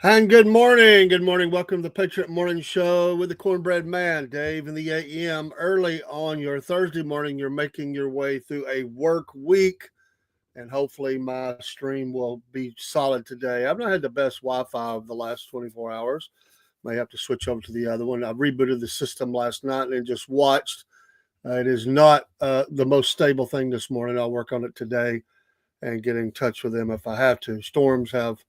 And good morning. Good morning. Welcome to the Patriot Morning Show with the Cornbread Man, Dave, in the AM. Early on your Thursday morning, you're making your way through a work week, and hopefully my stream will be solid today. I've not had the best Wi-Fi of the last 24 hours. May have to switch over to the other one. I rebooted the system last night and just watched. It is not the most stable thing this morning. I'll work on it today and get in touch with them if I have to. Storms have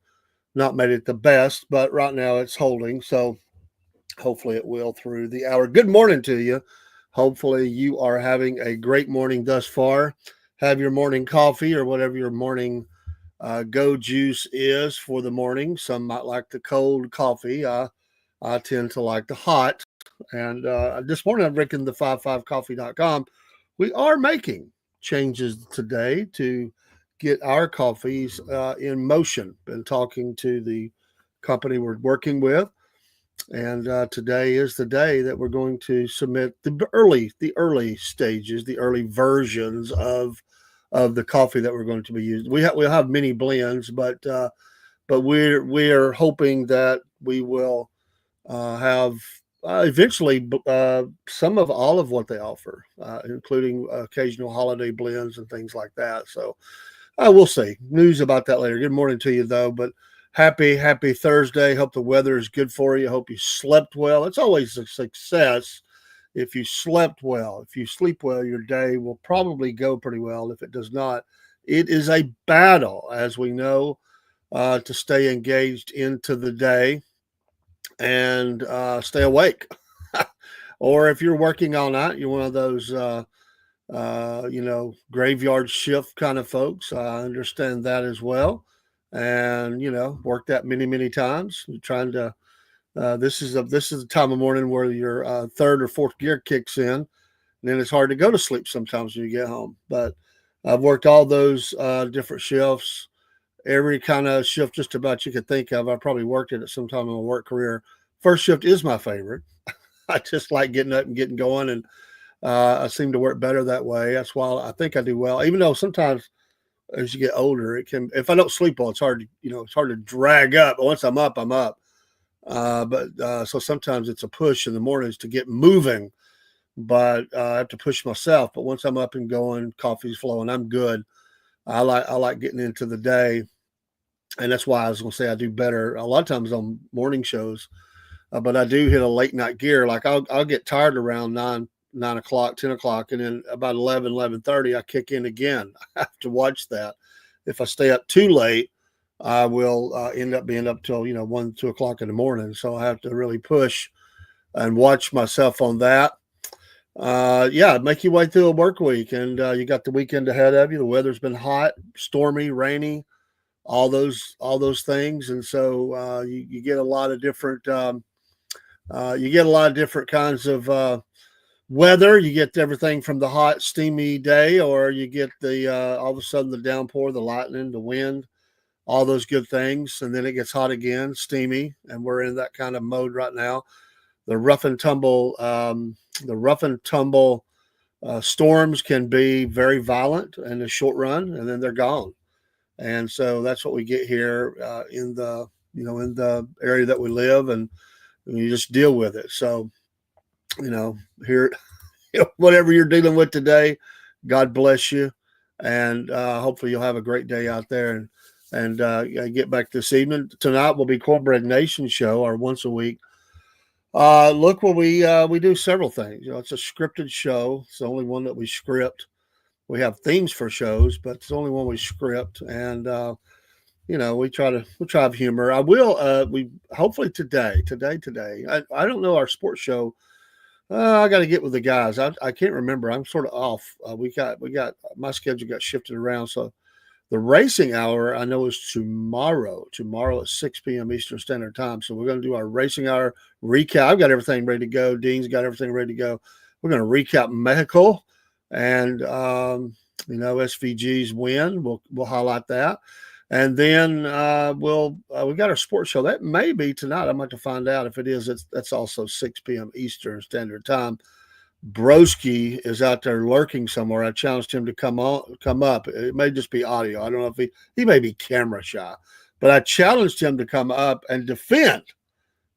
not made it the best, but right now it's holding. So hopefully it will through the hour. Good morning to you. Hopefully you are having a great morning thus far. Have your morning coffee or whatever your morning go juice is for the morning. Some might like the cold coffee. I tend to like the hot. And this morning I'm drinking the 55coffee.com. We are making changes today to get our coffees in motion. Been talking to the company we're working with, and today is the day that we're going to submit the early stages, the early versions of the coffee that we're going to be using. We'll have many blends, but we're hoping that we will have eventually some of all of what they offer, including occasional holiday blends and things like that. So we'll see. News about that later. Good morning to you, though. But happy Thursday. Hope the weather is good for you. Hope you slept well. It's always a success if you slept well. If you sleep well, your day will probably go pretty well. If it does not, it is a battle, as we know, to stay engaged into the day and stay awake. Or if you're working all night, you're one of those graveyard shift kind of folks. I understand that as well. And, worked that many times. You're trying to, this is the time of morning where your third or fourth gear kicks in. And then it's hard to go to sleep sometimes when you get home. But I've worked all those different shifts, every kind of shift just about you could think of. I probably worked it at some time in my work career. First shift is my favorite. I just like getting up and getting going, and I seem to work better that way. That's why I think I do well. Even though sometimes as you get older, it can. If I don't sleep well, it's hard to it's hard to drag up. But once I'm up, I'm up. But so sometimes it's a push in the mornings to get moving. But I have to push myself. But once I'm up and going, coffee's flowing, I'm good. I like getting into the day, and that's why I was going to say I do better a lot of times on morning shows. But I do hit a late night gear. Like I'll get tired around 9 o'clock, 10 o'clock, and then about 11:30, I kick in again. I have to watch that. If I stay up too late, I will end up being up till 1, 2 o'clock in the morning. So I have to really push and watch myself on that. Yeah, make your way through a work week, and you got the weekend ahead of you. The weather's been hot, stormy, rainy, all those things, and so you get a lot of different kinds of weather. You get everything from the hot, steamy day, or you get the all of a sudden the downpour, the lightning, the wind, all those good things, and then it gets hot again, steamy, and we're in that kind of mode right now. The rough and tumble, storms can be very violent in the short run, and then they're gone. And so that's what we get here in the area that we live, and you just deal with it. So here, whatever you're dealing with today, God bless you, and hopefully you'll have a great day out there. And get back this evening. Tonight will be Cornbread Nation show, our once a week. Look, where we do several things. It's a scripted show. It's the only one that we script. We have themes for shows, but it's the only one we script. And we try to have humor. We hopefully today. I don't know our sports show. I got to get with the guys. I can't remember. I'm sort of off. We got my schedule got shifted around. So the racing hour I know is tomorrow. Tomorrow at 6 p.m. Eastern Standard Time. So we're going to do our racing hour recap. I've got everything ready to go. Dean's got everything ready to go. We're going to recap Mexico and SVG's win. We'll highlight that. And then we got our sports show. That may be tonight. I'm going to find out. If it is, that's also 6 p.m. Eastern Standard Time. Broski is out there lurking somewhere. I challenged him to come up. It may just be audio. I don't know if he may be camera shy, but I challenged him to come up and defend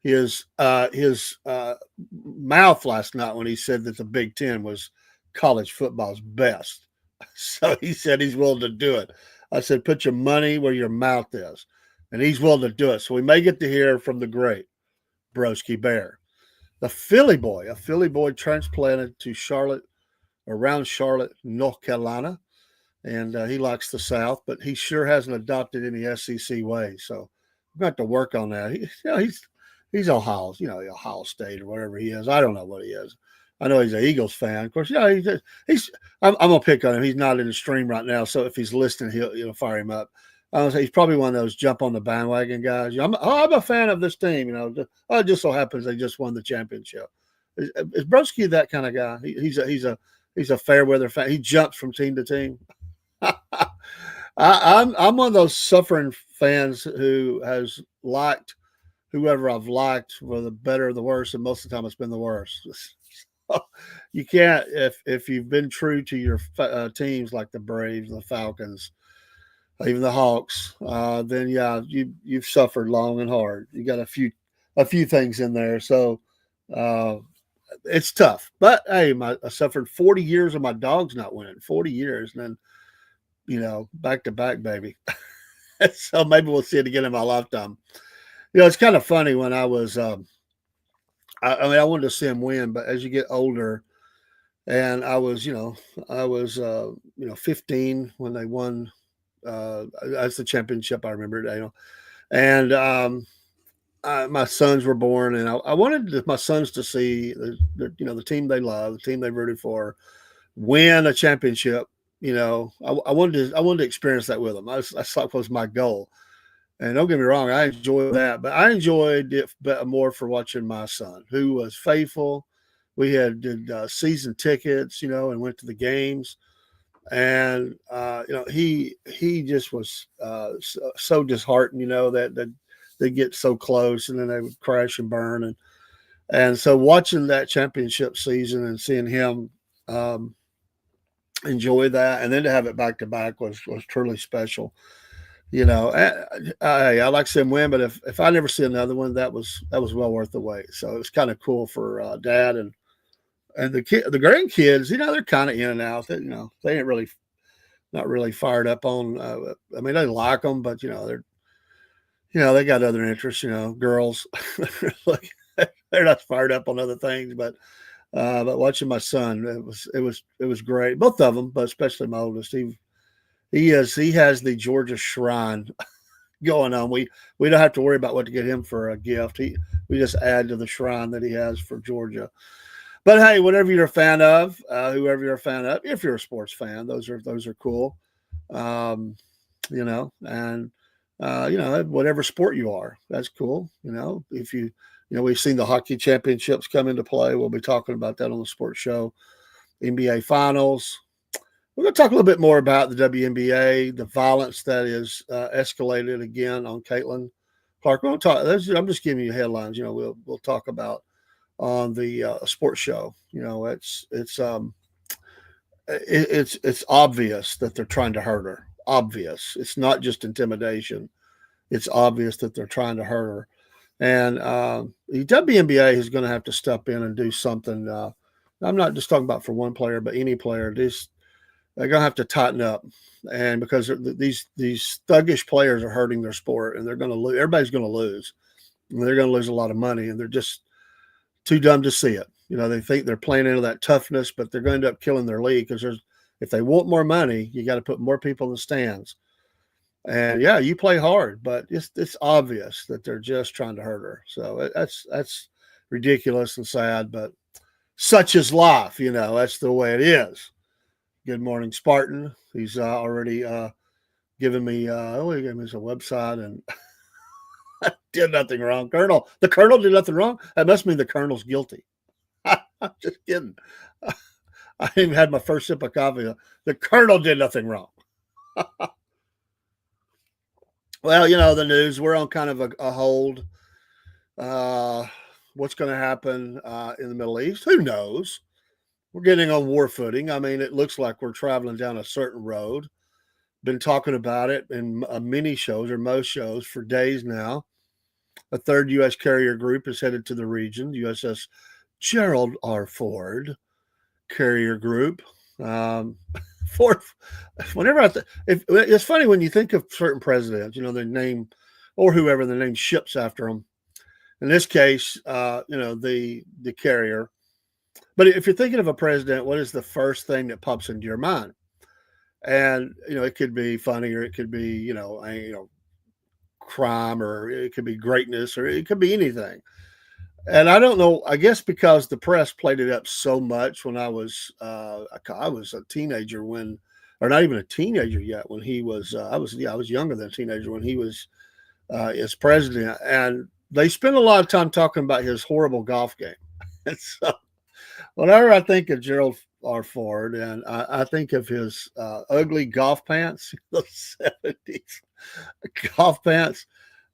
his mouth last night when he said that the Big Ten was college football's best. So he said he's willing to do it. I said, put your money where your mouth is. And he's willing to do it. So we may get to hear from the great Broski Bear. A Philly boy transplanted to Charlotte, around Charlotte, North Carolina. And he likes the South, but he sure hasn't adopted any SEC ways. So we've got to work on that. He's Ohio, Ohio State or whatever he is. I don't know what he is. I know he's an Eagles fan. Of course, he's. I'm gonna pick on him. He's not in the stream right now, so if he's listening, he'll fire him up. I would say he's probably one of those jump on the bandwagon guys. I'm a fan of this team. It just so happens they just won the championship. Is Broski that kind of guy? He's a fair weather fan. He jumps from team to team. I'm one of those suffering fans who has liked whoever I've liked for the better or the worse, and most of the time it's been the worst. You can't if you've been true to your teams like the Braves, the Falcons, even the Hawks. Then you've suffered long and hard. You got a few things in there, so it's tough. But hey, I suffered 40 years of my dogs not winning. 40 years, and then back to back, baby. So maybe we'll see it again in my lifetime. It's kind of funny when I was. I wanted to see him win, but as you get older, and I was 15 when they won. That's the championship. I remember it, and my sons were born, and I wanted my sons to see the team they love, the team they rooted for, win a championship. I wanted to experience that with them. That's like was my goal. And don't get me wrong, I enjoyed that, but I enjoyed it more for watching my son, who was faithful. We did season tickets, and went to the games, and he just was so disheartened, that they get so close and then they would crash and burn, and so watching that championship season and seeing him enjoy that, and then to have it back to back was truly special. I like to see him win, but if I never see another one, that was well worth the wait. So it was kind of cool for Dad and the grandkids. They're kind of in and out. They ain't really not really fired up on. I mean, they like them, but they got other interests. Girls, they're not fired up on other things. But watching my son, it was great. Both of them, but especially my oldest. He has the Georgia Shrine going on. We don't have to worry about what to get him for a gift. We just add to the shrine that he has for Georgia. But hey, whatever you're a fan of, whoever you're a fan of, if you're a sports fan, those are cool. And whatever sport you are, that's cool. If we've seen the hockey championships come into play. We'll be talking about that on the sports show. NBA Finals. We're going to talk a little bit more about the WNBA, the violence that is escalated again on Caitlin Clark. We're going to talk. I'm just giving you headlines. We'll talk about on the sports show. It's obvious that they're trying to hurt her. Obvious. It's not just intimidation. It's obvious that they're trying to hurt her, and the WNBA is going to have to step in and do something. I'm not just talking about for one player, but any player. They're going to have to tighten up, and because these thuggish players are hurting their sport, and they're going to lose. Everybody's going to lose. And they're going to lose a lot of money, and they're just too dumb to see it. They think they're playing into that toughness, but they're going to end up killing their league because if they want more money, you got to put more people in the stands. And yeah, you play hard, but it's obvious that they're just trying to hurt her. So that's ridiculous and sad, but such is life. That's the way it is. Good morning, Spartan. He's already given me he gave me some website and did nothing wrong. The Colonel did nothing wrong. That must mean the Colonel's guilty. I'm just kidding. I even had my first sip of coffee. The Colonel did nothing wrong. Well, the news, we're on kind of a hold. What's going to happen in the Middle East? Who knows? We're getting on war footing. I mean, it looks like we're traveling down a certain road, been talking about it in many shows or most shows for days now. A third U.S. carrier group is headed to the region, USS Gerald R. Ford carrier group. Um, Fourth, whenever it's funny when you think of certain presidents, they name, or whoever, they name ships after them. In this case, the carrier. But if you're thinking of a president, what is the first thing that pops into your mind? And it could be funny, or it could be crime, or it could be greatness, or it could be anything. And I don't know. I guess because the press played it up so much when I was a teenager when, or not even a teenager yet when he was. I was younger than a teenager when he was as president, and they spent a lot of time talking about his horrible golf game. And so, whenever I think of Gerald R. Ford, and I think of his ugly golf pants, those 70s golf pants,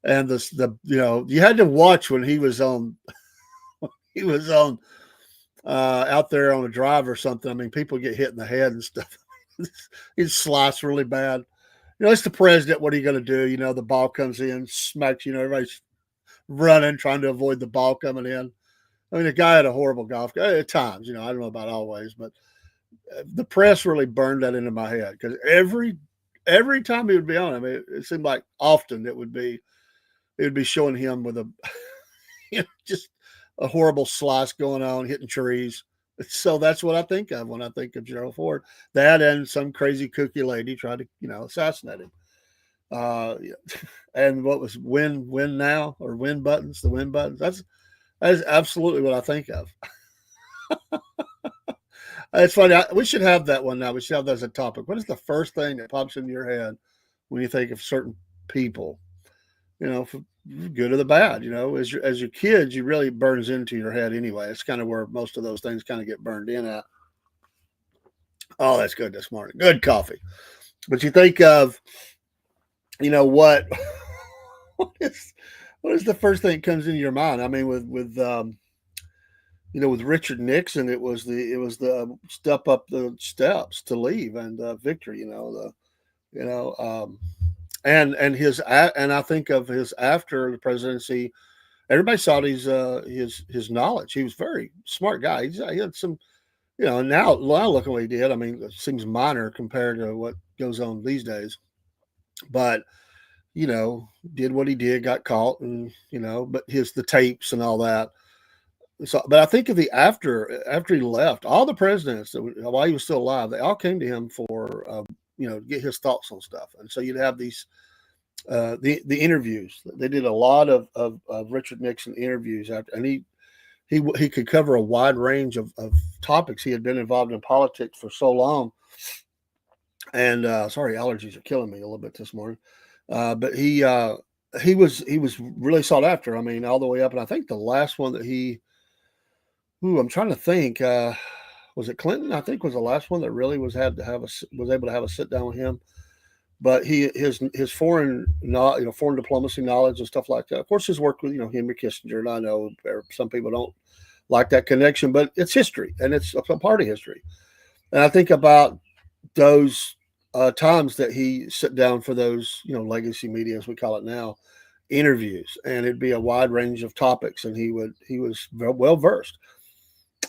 and you had to watch when he was on. He was on out there on a drive or something. I mean, people get hit in the head and stuff. He's sliced really bad. It's the president. What are you going to do? The ball comes in, smacks. Everybody's running, trying to avoid the ball coming in. I mean, the guy had a horrible golf game at times. I don't know about always, but the press really burned that into my head because every time he would be on, I mean, it seemed like often it would be showing him with a just a horrible slice going on, hitting trees. So that's what I think of when I think of Gerald Ford. That and some crazy kooky lady tried to, assassinate him. And what was win now, or win buttons, the win buttons. That's absolutely what I think of. It's funny. We should have that one now. We should have that as a topic. What is the first thing that pops into your head when you think of certain people? For good or the bad, as your kids, you really burns into your head anyway. It's kind of where most of those things kind of get burned in at. Oh, that's good this morning. Good coffee. But you think of, what is the first thing that comes into your mind? I mean, with Richard Nixon, it was the step up the steps to leave, and victory. And I think of his after the presidency. Everybody saw his knowledge. He was a very smart guy. He had some, now look at what he did. I mean, it seems minor compared to what goes on these days. But did what he did, got caught, and but the tapes and all that. So, but I think of the after he left, all the presidents while he was still alive, they all came to him for get his thoughts on stuff. And so you'd have these the interviews. They did a lot of Richard Nixon interviews after, and he could cover a wide range of topics. He had been involved in politics for so long. And sorry, allergies are killing me a little bit this morning. But he was really sought after. I mean, all the way up. And I think the last one that I'm trying to think. Was it Clinton? I think was the last one that really was able to have a sit down with him. But his foreign diplomacy knowledge and stuff like that. Of course, his work with Henry Kissinger, and I know some people don't like that connection, but it's history, and it's a part of history. And I think about those times that he sit down for those legacy media, as we call it now, interviews, and it'd be a wide range of topics, and he was very well versed.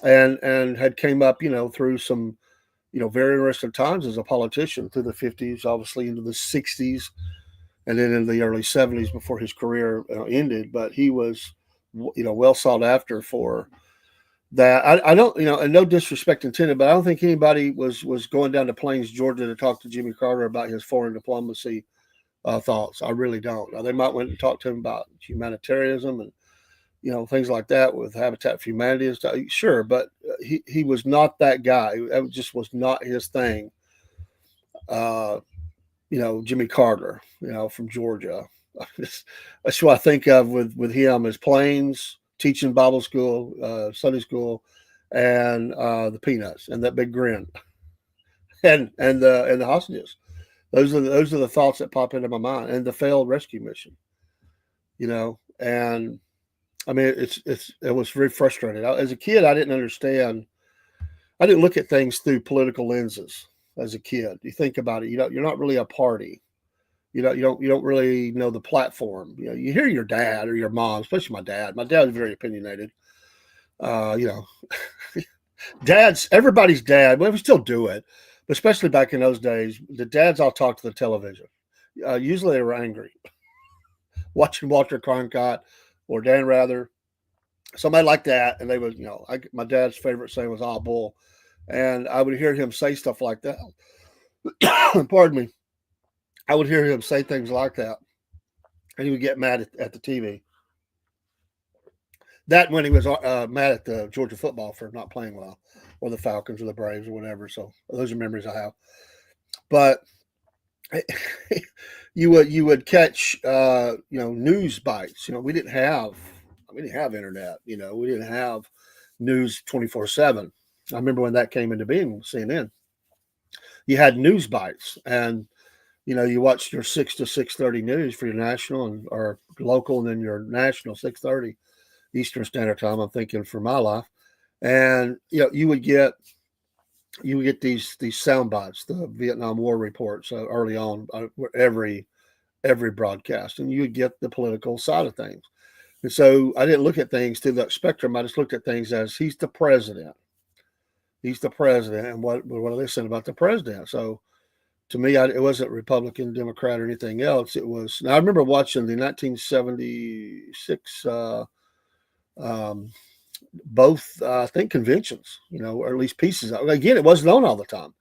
And had came up, through some, very interesting times as a politician through the 50s, obviously into the 60s, and then in the early 70s before his career ended. But he was, well sought after for that. I don't, and no disrespect intended, but I don't think anybody was going down to Plains, Georgia to talk to Jimmy Carter about his foreign diplomacy thoughts. I really don't. Now, they might went and talked to him about humanitarianism and things like that with Habitat for Humanity and stuff. Sure, but he was not that guy. That just was not his thing. Jimmy Carter, from Georgia. That's what I think of with him as Plains, teaching Bible school, Sunday school, and the Peanuts and that big grin, and the hostages. Those are the thoughts that pop into my mind, and the failed rescue mission. And I mean, it was very frustrating. As a kid, I didn't understand. I didn't look at things through political lenses. as a kid. You think about it. You're not really a party. You don't really know the platform. You hear your dad or your mom, especially my dad. My dad was very opinionated. Uh, you know, everybody's dad. Well, we still do it, but especially back in those days, the dads all talk to the television. Usually they were angry, watching Walter Cronkite or Dan Rather, somebody like that, and they would, my dad's favorite saying was "Ah, bull," and I would hear him say stuff like that. Pardon me. I would hear him say things like that, and he would get mad at the TV. That when he was mad at the Georgia football for not playing well, or the Falcons or the Braves or whatever. So those are memories I have. But you would catch news bites. We didn't have internet. We didn't have news 24/7. I remember when that came into being, CNN. You had news bites, and you watched your 6 to 6:30 news for your national or local, and then your national 6:30 Eastern Standard Time. I'm thinking for my life, and you would get these sound bites, the Vietnam War reports early on, every broadcast, and you would get the political side of things. And so I didn't look at things through that spectrum. I just looked at things as he's the president. He's the president, and what are they saying about the president? So to me, it wasn't Republican, Democrat, or anything else. It was. Now I remember watching the 1976. Um, both I think conventions, or at least pieces of it. Again, it wasn't on all the time,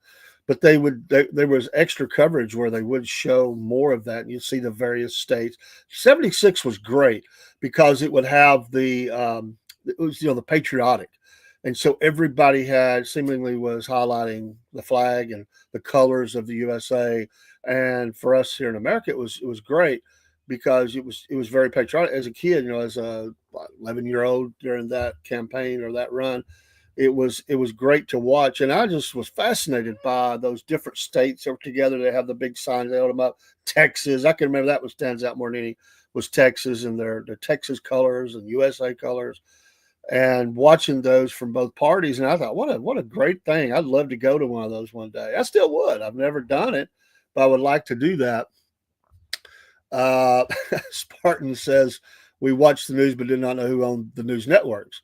but there was extra coverage where they would show more of that, and you'd see the various states. 76 was great because it would have it was the patriotic, and so everybody seemingly was highlighting the flag and the colors of the USA. And for us here in America, it was great because it was very patriotic. As a kid, as a 11-year-old during that campaign or that run, it was great to watch, and I just was fascinated by those different states that were together. They have the big signs, they held them up. Texas, I can remember that one stands out more than any, was Texas, and their Texas colors and USA colors, and watching those from both parties. And I thought, what a great thing. I'd love to go to one of those one day. I still would. I've never done it, but I would like to do that. Uh, Spartan says we watched the news but did not know who owned the news networks.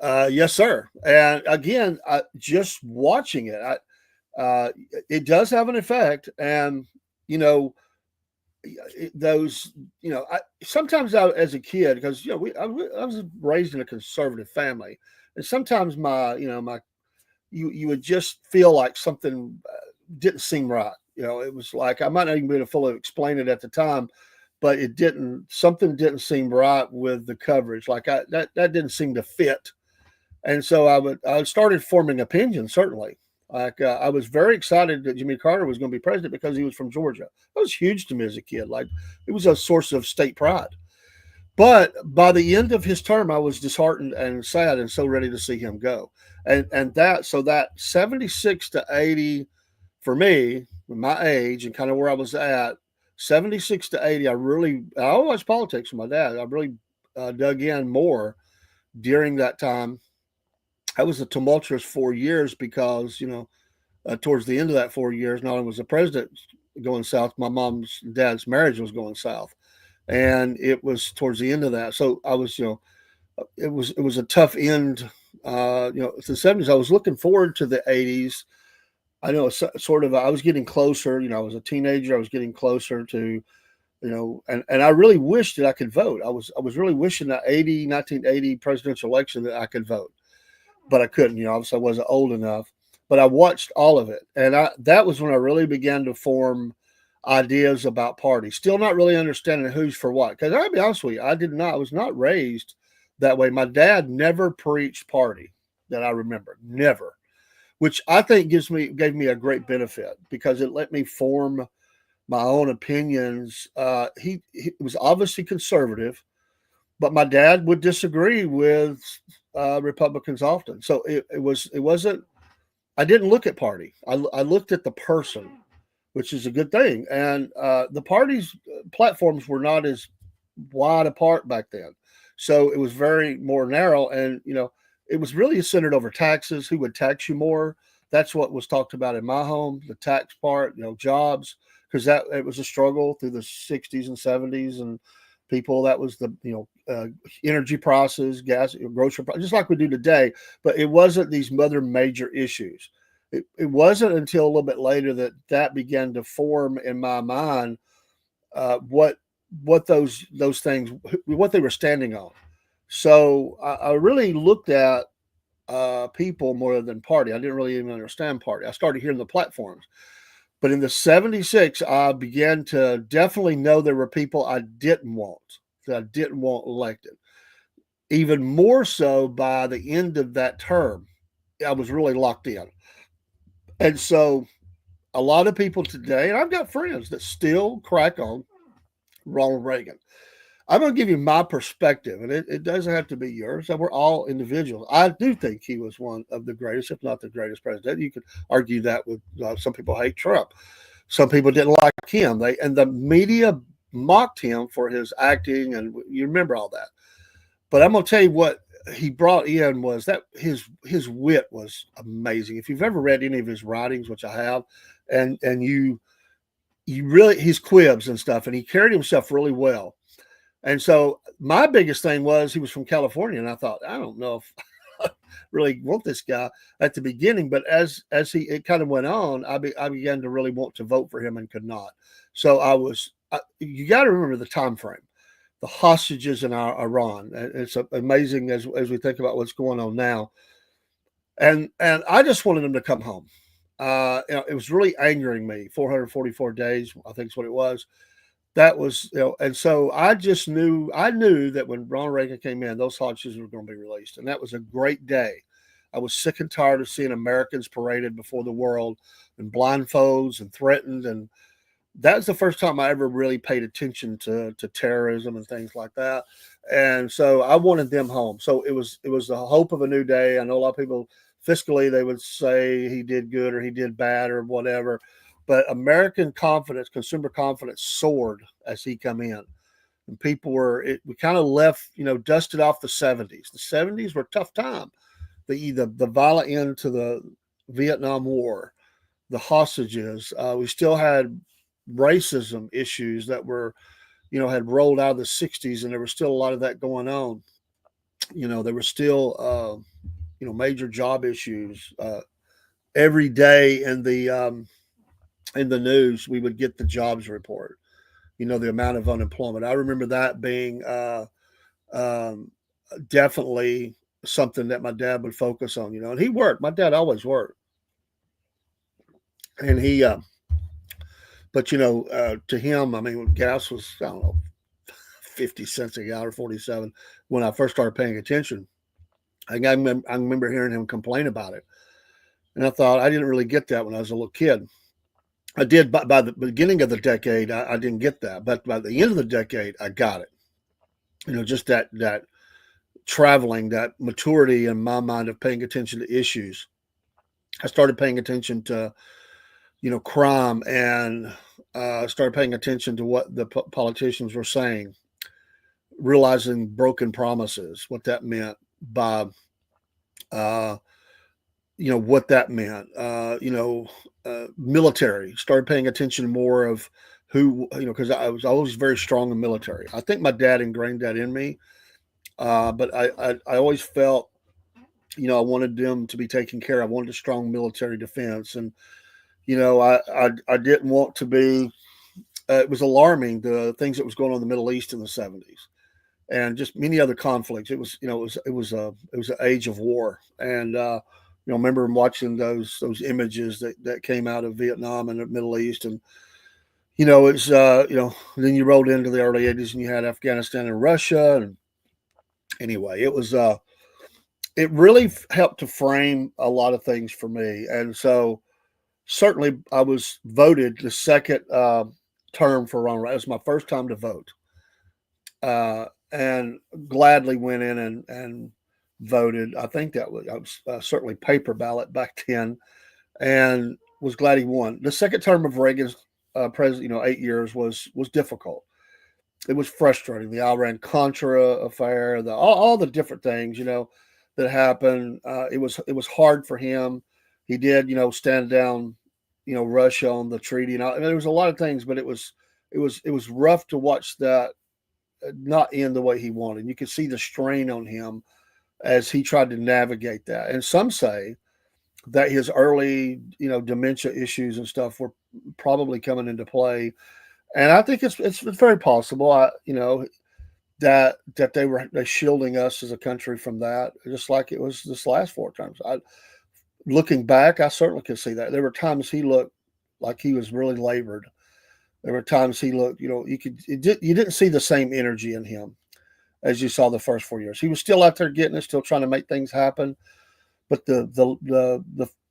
Yes, sir. And again, just watching it does have an effect. And you know, those, sometimes as a kid, because I was raised in a conservative family, and sometimes you would just feel like something didn't seem right. It was like I might not even be able to fully explain it at the time, but something didn't seem right with the coverage. Like that didn't seem to fit. And so I started forming opinions, certainly. Like I was very excited that Jimmy Carter was going to be president because he was from Georgia. That was huge to me as a kid. Like it was a source of state pride. But by the end of his term, I was disheartened and sad and so ready to see him go. And that 76 to 80 for me, my age and kind of where I was at, 76 to 80, I always politics with my dad. I really dug in more during that time. That was a tumultuous 4 years because, towards the end of that 4 years, not only was the president going south, my mom's and dad's marriage was going south. And it was towards the end of that. So I was, it was a tough end. To the 70s. I was looking forward to the 80s. I know sort of, I was getting closer, I was a teenager. I was getting closer to, and I really wished that I could vote. I was really wishing that 1980 presidential election that I could vote, but I couldn't, obviously I wasn't old enough, but I watched all of it. And that was when I really began to form ideas about parties, still not really understanding who's for what. Cause I'll be honest with you, I was not raised that way. My dad never preached party that I remember, never, which I think gave me a great benefit because it let me form my own opinions. He was obviously conservative, but my dad would disagree with Republicans often. So it wasn't. I didn't look at party. I looked at the person, which is a good thing. And the party's platforms were not as wide apart back then, so it was very more narrow. And it was really centered over taxes. Who would tax you more? That's what was talked about in my home, the tax part, jobs, because that it was a struggle through the 60s and 70s, and people, that was the energy prices, gas, grocery prices, just like we do today. But it wasn't these other major issues. It wasn't until a little bit later that began to form in my mind what those things, what they were standing on. So I really looked at people more than party. I didn't really even understand party. I started hearing the platforms. But in the 76, I began to definitely know there were people that I didn't want elected. Even more so by the end of that term, I was really locked in. And so a lot of people today, and I've got friends that still crack on Ronald Reagan. I'm going to give you my perspective, and it doesn't have to be yours. So we're all individuals. I do think he was one of the greatest, if not the greatest president. You could argue that with some people hate Trump. Some people didn't like him. And the media mocked him for his acting, and you remember all that. But I'm going to tell you what he brought in was that his wit was amazing. If you've ever read any of his writings, which I have, and you really, his quibs and stuff, and he carried himself really well. And so my biggest thing was he was from California, and I thought, I don't know if I really want this guy at the beginning, but as it kind of went on, I began to really want to vote for him and could not. So you got to remember the time frame, the hostages in Iran. It's amazing as we think about what's going on now, and I just wanted him to come home. It was really angering me. 444 days, I think is what it was. That was, and so I knew that when Ronald Reagan came in, those hostages were going to be released. And that was a great day. I was sick and tired of seeing Americans paraded before the world in blindfolds and threatened. And that was the first time I ever really paid attention to terrorism and things like that. And so I wanted them home. So it was the hope of a new day. I know a lot of people fiscally, they would say he did good or he did bad or whatever. But American confidence, consumer confidence soared as he come in. And we kind of left, dusted off the 70s. The 70s were a tough time. The violent end to the Vietnam War, the hostages. We still had racism issues that were, had rolled out of the 60s, and there was still a lot of that going on. There were still, major job issues. Every day in the news, we would get the jobs report, the amount of unemployment. I remember that being definitely something that my dad would focus on, and he worked. My dad always worked. And but to him, I mean, gas was, I don't know, 50 cents a gallon, 47 when I first started paying attention. I remember hearing him complain about it. And I thought, I didn't really get that when I was a little kid. I did by the beginning of the decade. I didn't get that, but by the end of the decade, I got it. Just that traveling, that maturity in my mind of paying attention to issues. I started paying attention to, crime, and started paying attention to what the politicians were saying, realizing broken promises, what that meant by, what that meant, military. Started paying attention more of who, because I was always very strong in military. I think my dad ingrained that in me. But I always felt, I wanted them to be taken care of. I wanted a strong military defense. And, I didn't want to be, it was alarming, the things that was going on in the Middle East in the 70s and just many other conflicts. It was, it was an age of war. And, I remember watching those images that came out of Vietnam and the Middle East. And, it's, then you rolled into the early 80s and you had Afghanistan and Russia. And anyway, it really helped to frame a lot of things for me. And so certainly I was voted the second term for Ronald Reagan. It was my first time to vote. And gladly went in and voted. I think I was certainly paper ballot back then, and was glad he won. The second term of Reagan's president, 8 years was difficult. It was frustrating. The Iran Contra affair, all the different things, that happened. It was hard for him. He did, stand down, Russia on the treaty, and there was a lot of things, but it was rough to watch that not end the way he wanted. You could see the strain on him as he tried to navigate that. And some say that his early, dementia issues and stuff were probably coming into play. And I think it's very possible. That they're shielding us as a country from that, just like it was this last four times. Looking back, I certainly could see that. There were times he looked like he was really labored. There were times he looked, you didn't see the same energy in him as you saw the first 4 years. He was still out there getting it, still trying to make things happen, but the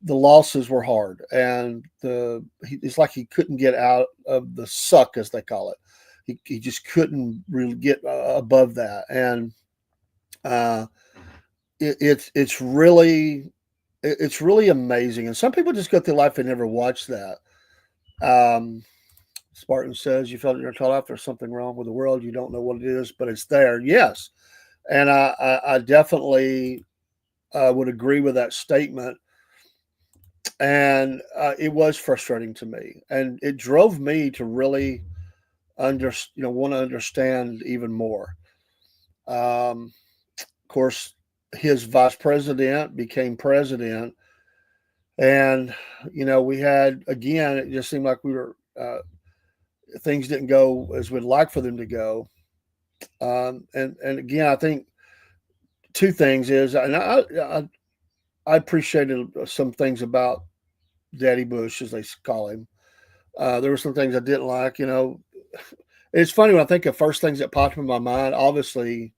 losses were hard, and it's like he couldn't get out of the suck, as they call it. He just couldn't really get above that, and it's really amazing. And some people just go through life and never watch that. Spartan says, "You felt in your life there's something wrong with the world. You don't know what it is, but it's there." Yes, and I definitely would agree with that statement. And it was frustrating to me, and it drove me to really want to understand even more. Of course, his vice president became president, and we had, again, it just seemed like we were things didn't go as we'd like for them to go. And again, I think two things is, and I appreciated some things about Daddy Bush, as they call him. There were some things I didn't like. It's funny when I think of first things that popped in my mind. Obviously,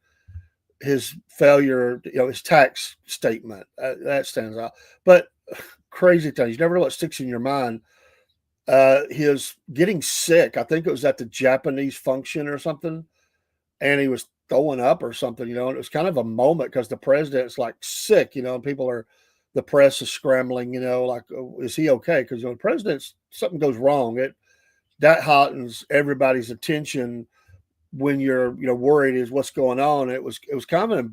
his failure, his tax statement, that stands out. But crazy things, you never know what sticks in your mind. His getting sick, I think it was at the Japanese function or something, and he was throwing up or something, and it was kind of a moment because the president's like sick, and the press is scrambling, like, oh, is he okay? Because the president's, something goes wrong, that heightens everybody's attention when you're worried is what's going on. It was kind of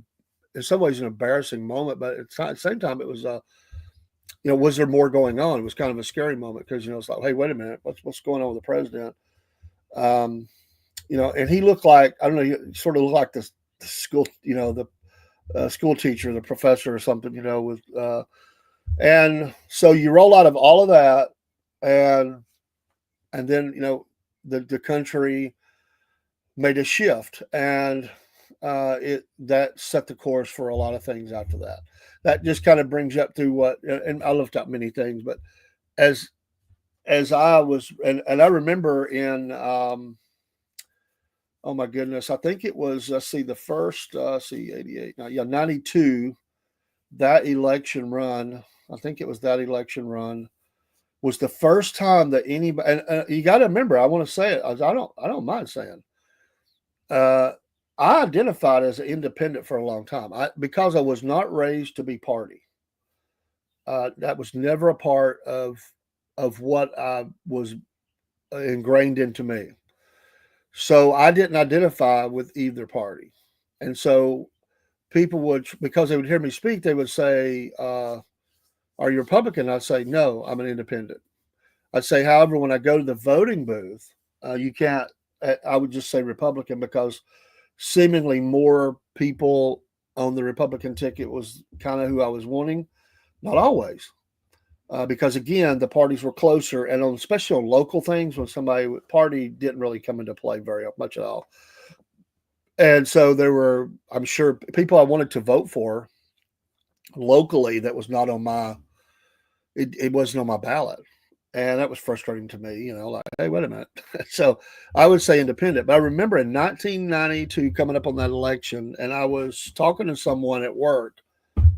in some ways an embarrassing moment, but at the same time it was was there more going on? It was kind of a scary moment because it's like, hey, wait a minute, what's going on with the president? And he looked like, I don't know, he sort of looked like the school, the school teacher, the professor or something, with and so you roll out of all of that, and then the country made a shift, and that set the course for a lot of things after that. That just kind of brings you up to what, and I left out many things, but as I was, and I remember in, oh my goodness, I think it was, let's see, the first, 88, 92, that election run, I think it was that election run, was the first time that anybody, and you got to remember, I want to say it, I don't mind saying, I identified as an independent for a long time, because I was not raised to be party. That was never a part of what I was ingrained into me. So I didn't identify with either party, and so people would, because they would hear me speak, they would say, "Are you Republican?" I'd say, "No, I'm an independent." I'd say, however, when I go to the voting booth, you can't. I would just say Republican because seemingly more people on the Republican ticket was kind of who I was wanting. Not always, because again, the parties were closer, and especially on local things, when somebody party didn't really come into play very much at all. And so there were, I'm sure, people I wanted to vote for locally that was not on my, it wasn't on my ballot. And that was frustrating to me, like, hey, wait a minute. So I would say independent. But I remember in 1992 coming up on that election, and I was talking to someone at work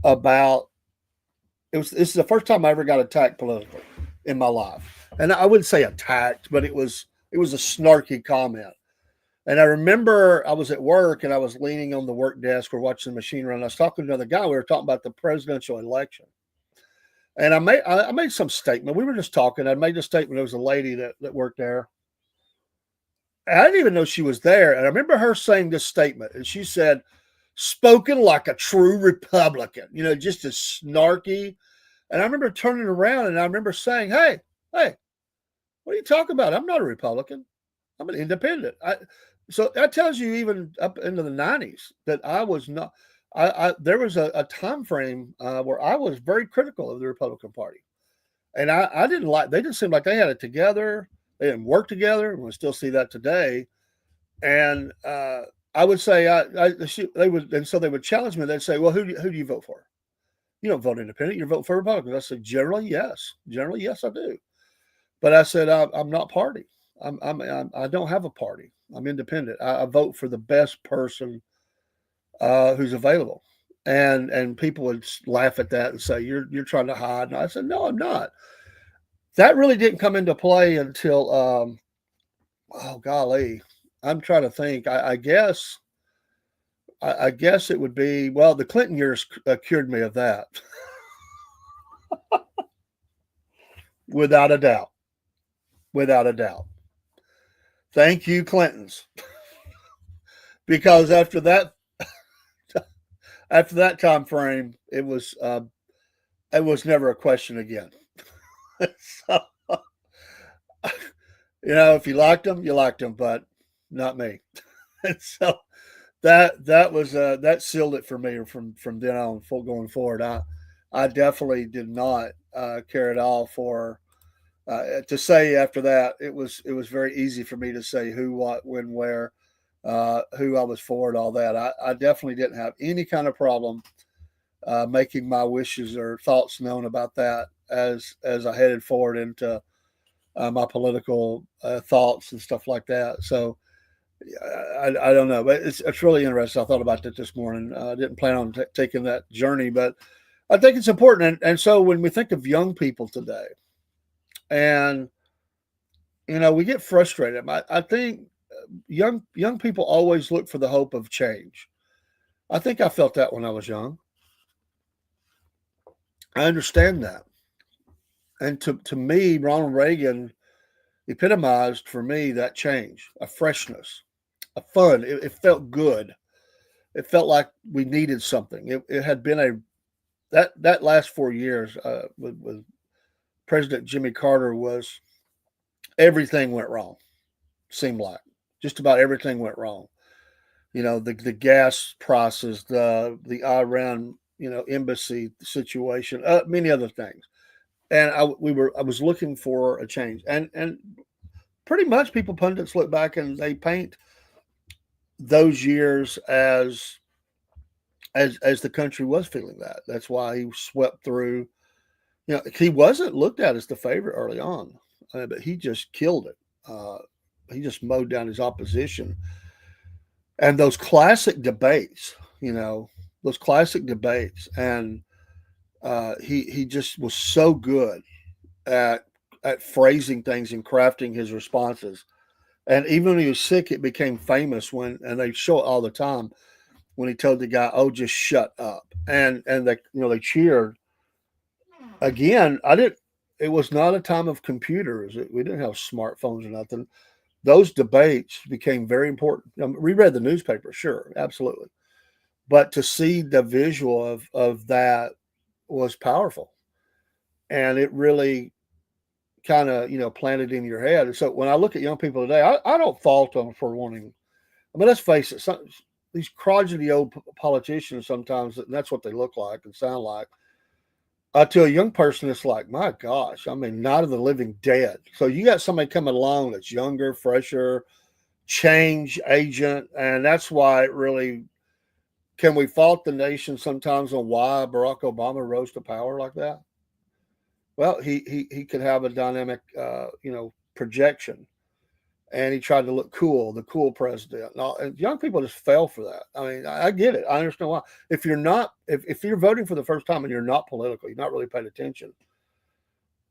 about, this is the first time I ever got attacked politically in my life. And I wouldn't say attacked, but it was a snarky comment. And I remember I was at work and I was leaning on the work desk. We're watching the machine run. I was talking to another guy. We were talking about the presidential election. And I made some statement. We were just talking. I made a statement. There was a lady that worked there. And I didn't even know she was there. And I remember her saying this statement. And she said, "Spoken like a true Republican," just as snarky. And I remember turning around and I remember saying, "Hey, hey, what are you talking about? I'm not a Republican. I'm an independent." So that tells you even up into the '90s that I was not. There was a time frame where I was very critical of the Republican Party, and I didn't like. They just seemed like they had it together. They didn't work together. We still see that today. And I would say they would, and so they would challenge me. They'd say, "Well, who do you vote for? You don't vote independent. You vote for Republicans." I said, "Generally, yes. Generally, yes, I do." But I said, I'm not party. I don't have a party. I'm independent. I vote for the best person who's available. And people would laugh at that and say, you're trying to hide. And I said, no, I'm not. That really didn't come into play until, oh golly, I'm trying to think. I guess it would be, well, the Clinton years cured me of that, without a doubt, without a doubt. Thank you, Clintons, because after that time frame, it was never a question again. So, if you liked them, you liked them, but not me. And so that sealed it for me from then on, going forward. I definitely did not care at all for to say after that. It was very easy for me to say who, what, when, where, who I was for, and all that. I definitely didn't have any kind of problem making my wishes or thoughts known about that as I headed forward into my political thoughts and stuff like that. So I don't know, but it's really interesting. I thought about that this morning. I didn't plan on taking that journey, but I think it's important. And so when we think of young people today, and we get frustrated. I think young people always look for the hope of change. I think I felt that when I was young. I understand that. And to me, Ronald Reagan epitomized for me that change, a freshness, a fun. It felt good. It felt like we needed something. It had been that last 4 years with President Jimmy Carter was everything went wrong. Seemed like just about everything went wrong. The gas prices, the Iran embassy situation, many other things. And I was looking for a change, and pretty much people pundits look back and they paint those years as the country was feeling that. That's why he swept through. He wasn't looked at as the favorite early on, but he just killed it. He just mowed down his opposition, and those classic debates. Those classic debates, and he just was so good at phrasing things and crafting his responses. And even when he was sick, it became famous and they show it all the time, when he told the guy, "Oh, just shut up," and they cheered. Again, I didn't. It was not a time of computers. We didn't have smartphones or nothing. Those debates became very important. We read the newspaper, sure, absolutely, but to see the visual of that was powerful, and it really kind of planted in your head. And so when I look at young people today, I don't fault them for wanting. I mean, let's face it. These crotchety old politicians, sometimes that's what they look like and sound like. To a young person, it's like, my gosh, I mean, Night of the Living Dead. So you got somebody coming along that's younger, fresher, change agent, and that's why it really. Can we fault the nation sometimes on why Barack Obama rose to power like that? Well, he could have a dynamic, projection, and he tried to look cool, the cool president. And young people just fell for that. I mean, I get it. I understand why. If you're not, if you're voting for the first time and you're not political, you're not really paying attention.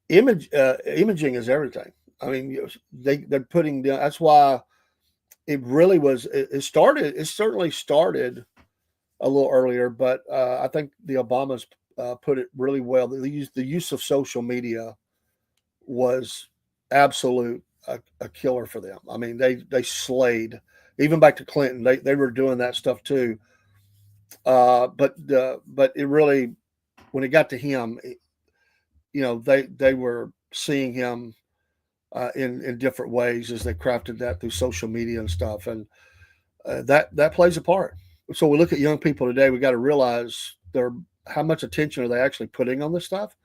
Imaging is everything. I mean, they're putting down. That's why it really was. It started. It certainly started a little earlier, but I think the Obamas put it really well. The use of social media was absolute a killer for them. I mean, they slayed, even back to Clinton. They were doing that stuff too. But it really, when it got to him, they were seeing him in different ways as they crafted that through social media and stuff, and that plays a part. So we look at young people today. We got to realize how much attention are they actually putting on this stuff.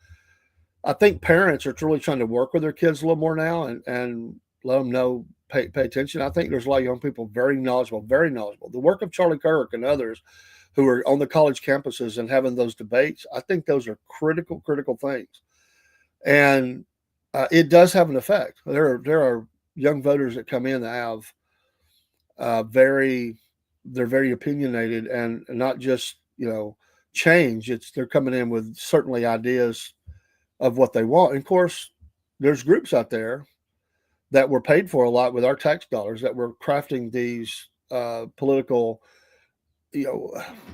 I think parents are truly trying to work with their kids a little more now and let them know, pay attention. I think there's a lot of young people very knowledgeable, very knowledgeable. The work of Charlie Kirk and others who are on the college campuses and having those debates, I think those are critical things. And it does have an effect. There are young voters that come in that have they're very opinionated and not just change. They're coming in with certainly ideas of what they want. And of course, there's groups out there that were paid for a lot with our tax dollars that were crafting these political,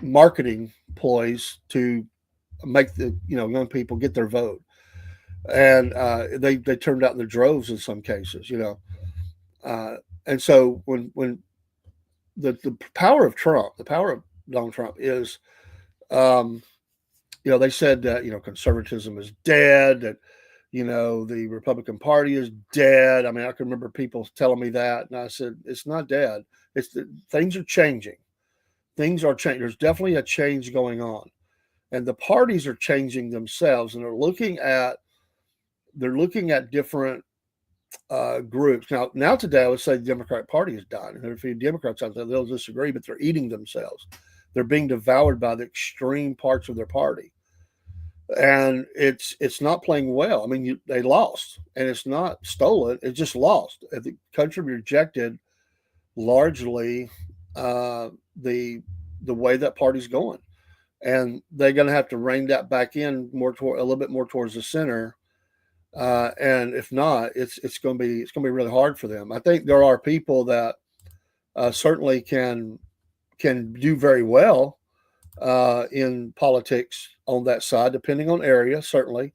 marketing ploys to make the young people get their vote, and they turned out in their droves in some cases, and so when the power of Trump, the power of Donald Trump is, they said that conservatism is dead, that the Republican Party is dead. I mean, I can remember people telling me that, and I said it's not dead. Things are changing. Things are changing. There's definitely a change going on, and the parties are changing themselves, and they're looking at different groups. Now today, I would say the Democratic Party is dying. And there are a few Democrats out there, they'll disagree, but they're eating themselves. They're being devoured by the extreme parts of their party. And it's not playing well. I mean, they lost, and it's not stolen. It just lost. The country rejected largely the way that party's going, and they're going to have to rein that back in a little bit more towards the center. And if not, it's going to be really hard for them. I think there are people that certainly can do very well in politics on that side, depending on area, certainly.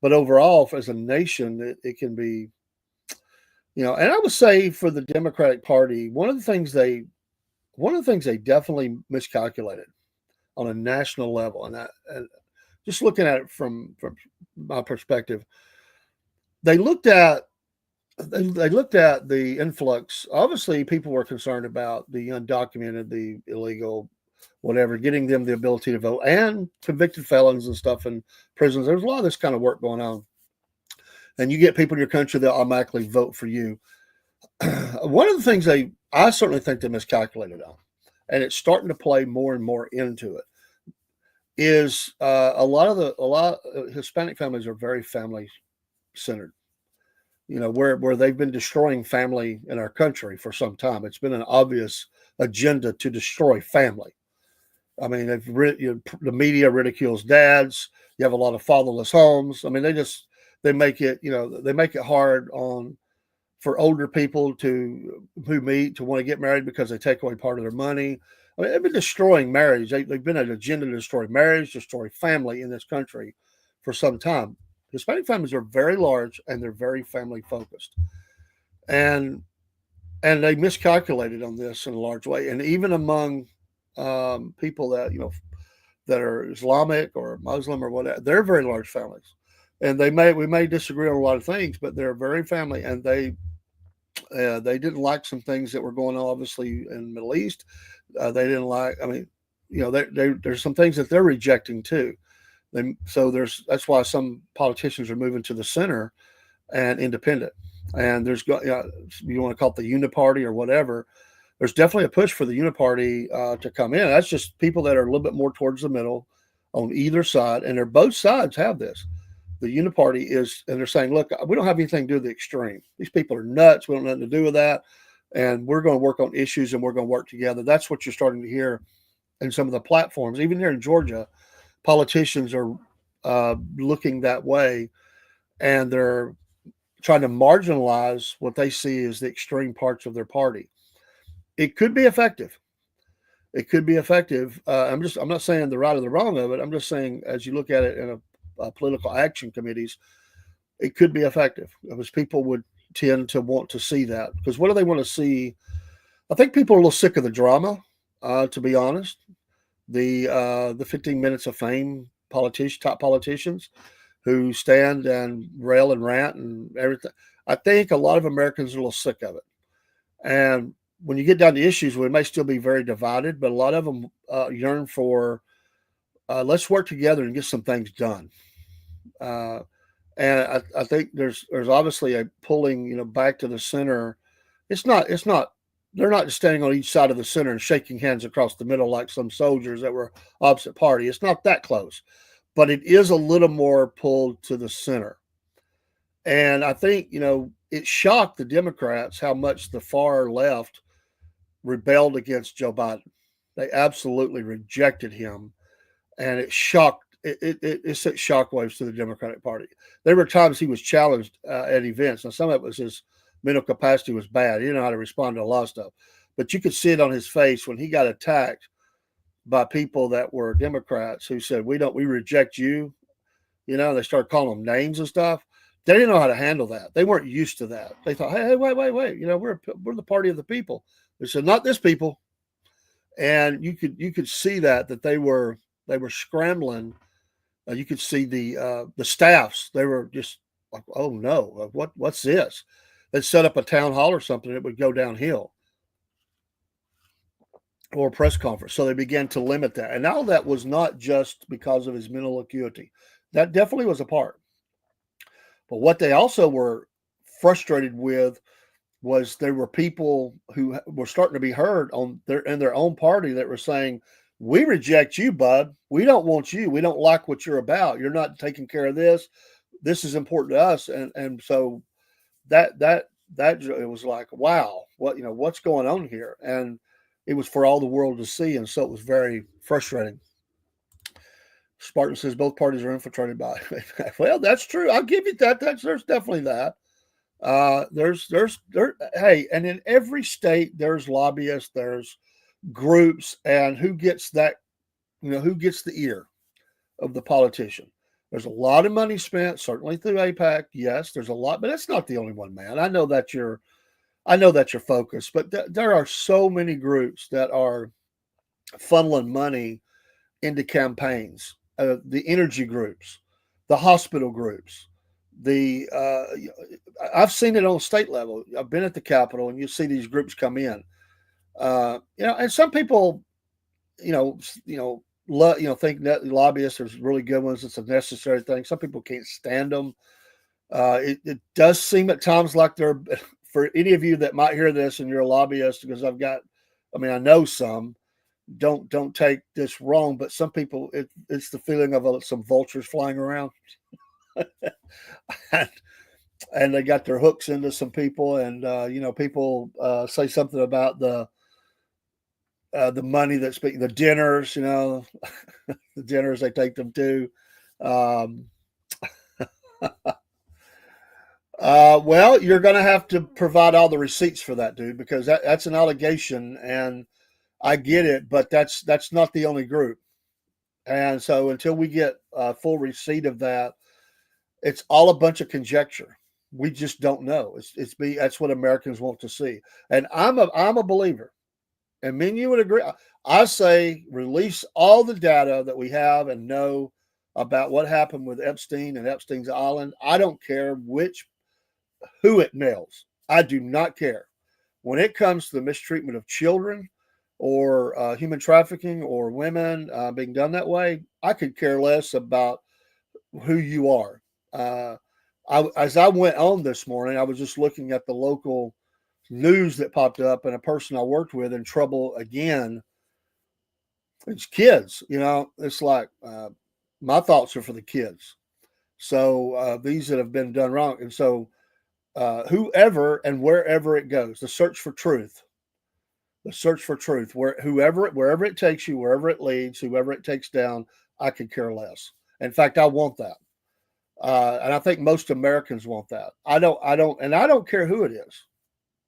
But overall, as a nation, it can be, and I would say for the Democratic Party, one of the things they definitely miscalculated on a national level, and just looking at it from my perspective, they looked at the influx. Obviously, people were concerned about the undocumented, the illegal, whatever, getting them the ability to vote, and convicted felons and stuff in prisons. There's a lot of this kind of work going on. And you get people in your country that automatically vote for you. One of the things I certainly think they miscalculated on, and it's starting to play more and more into it, is a lot of Hispanic families are very family centered. Where they've been destroying family in our country for some time. It's been an obvious agenda to destroy family. I mean, the media ridicules dads. You have a lot of fatherless homes. I mean, they make it hard for older people who meet to want to get married because they take away part of their money. I mean, they've been destroying marriage. They've been an agenda to destroy marriage, destroy family in this country for some time. Hispanic families are very large, and they're very family focused, and they miscalculated on this in a large way. And even among people that that are Islamic or Muslim or whatever, they're very large families, and we may disagree on a lot of things, but they're very family, and they didn't like some things that were going on, obviously, in the Middle East. They didn't like. I mean, there's some things that they're rejecting too. That's why some politicians are moving to the center and independent. And you want to call it the uniparty or whatever. There's definitely a push for the uniparty to come in. That's just people that are a little bit more towards the middle on either side, and both sides have this. The uniparty is, and they're saying, look, we don't have anything to do with the extreme. These people are nuts. We don't have nothing to do with that, and we're going to work on issues, and we're going to work together. That's what you're starting to hear in some of the platforms, even here in Georgia. Politicians are looking that way, and they're trying to marginalize what they see as the extreme parts of their party. It could be effective. It could be effective. I'm not saying the right or the wrong of it. I'm just saying, as you look at it in a political action committees, it could be effective because people would tend to want to see that. Because what do they want to see? I think people are a little sick of the drama, to be honest. The 15 minutes of fame top politicians. who stand and rail and rant and everything. I think a lot of Americans are a little sick of it. And when you get down to issues, we may still be very divided, but a lot of them yearn for let's work together and get some things done. Uh, and I think there's obviously a pulling, back to the center. It's not. They're not just standing on each side of the center and shaking hands across the middle like some soldiers that were opposite party. It's not that close, but it is a little more pulled to the center. And I think it shocked the Democrats how much the far left rebelled against Joe Biden. They absolutely rejected him, and it shocked. It sent shockwaves to the Democratic Party. There were times he was challenged at events, and some of it was his mental capacity was bad. He didn't know how to respond to a lot of stuff, but you could see it on his face when he got attacked by people that were Democrats who said, we reject you." They started calling him names and stuff. They didn't know how to handle that. They weren't used to that. They thought, hey, wait. We're the party of the people. They said, not this people. And you could see that they were scrambling. You could see the staffs. They were just like, oh no, what's this? They'd set up a town hall or something. It would go downhill, or a press conference. So they began to limit that. And all that was not just because of his mental acuity. That definitely was a part. But what they also were frustrated with was there were people who were starting to be heard in their own party that were saying, we reject you, bud. We don't want you. We don't like what you're about. You're not taking care of this. This is important to us. And so that it was like, wow, what's going on here? And it was for all the world to see. And so it was very frustrating. Spartan says both parties are infiltrated by. Well, that's true. I'll give you that. There's definitely that. Hey, and in every state there's lobbyists, there's groups, and who gets that? Who gets the ear of the politician? There's a lot of money spent, certainly through AIPAC. Yes, there's a lot, but it's not the only one, man. I know that you're focused, but there are so many groups that are funneling money into campaigns. The energy groups, the hospital groups, I've seen it on state level. I've been at the Capitol, and you see these groups come in. And some people, think that lobbyists are really good ones. It's a necessary thing. Some people can't stand them. It does seem at times like they're, for any of you that might hear this and you're a lobbyist, because I know some. Don't take this wrong, but some people, it's the feeling of some vultures flying around. and they got their hooks into some people, and people say something about the money that's the dinners, the dinners they take them to. Well, you're going to have to provide all the receipts for that, dude, because that's an allegation, and I get it, but that's not the only group. And so until we get a full receipt of that, it's all a bunch of conjecture. We just don't know. That's what Americans want to see. And I'm a believer. And me and you would agree. I say release all the data that we have and know about what happened with Epstein and Epstein's Island. I don't care who it nails. I do not care. When it comes to the mistreatment of children, or human trafficking, or women being done that way, I could care less about who you are. As I went on this morning, I was just looking at the local news that popped up, and a person I worked with in trouble again. It's kids, it's like my thoughts are for the kids. So these that have been done wrong. And so whoever and wherever it goes, the search for truth, wherever it takes you, wherever it leads, whoever it takes down, I could care less. In fact, I want that. And I think most Americans want that. I don't care who it is.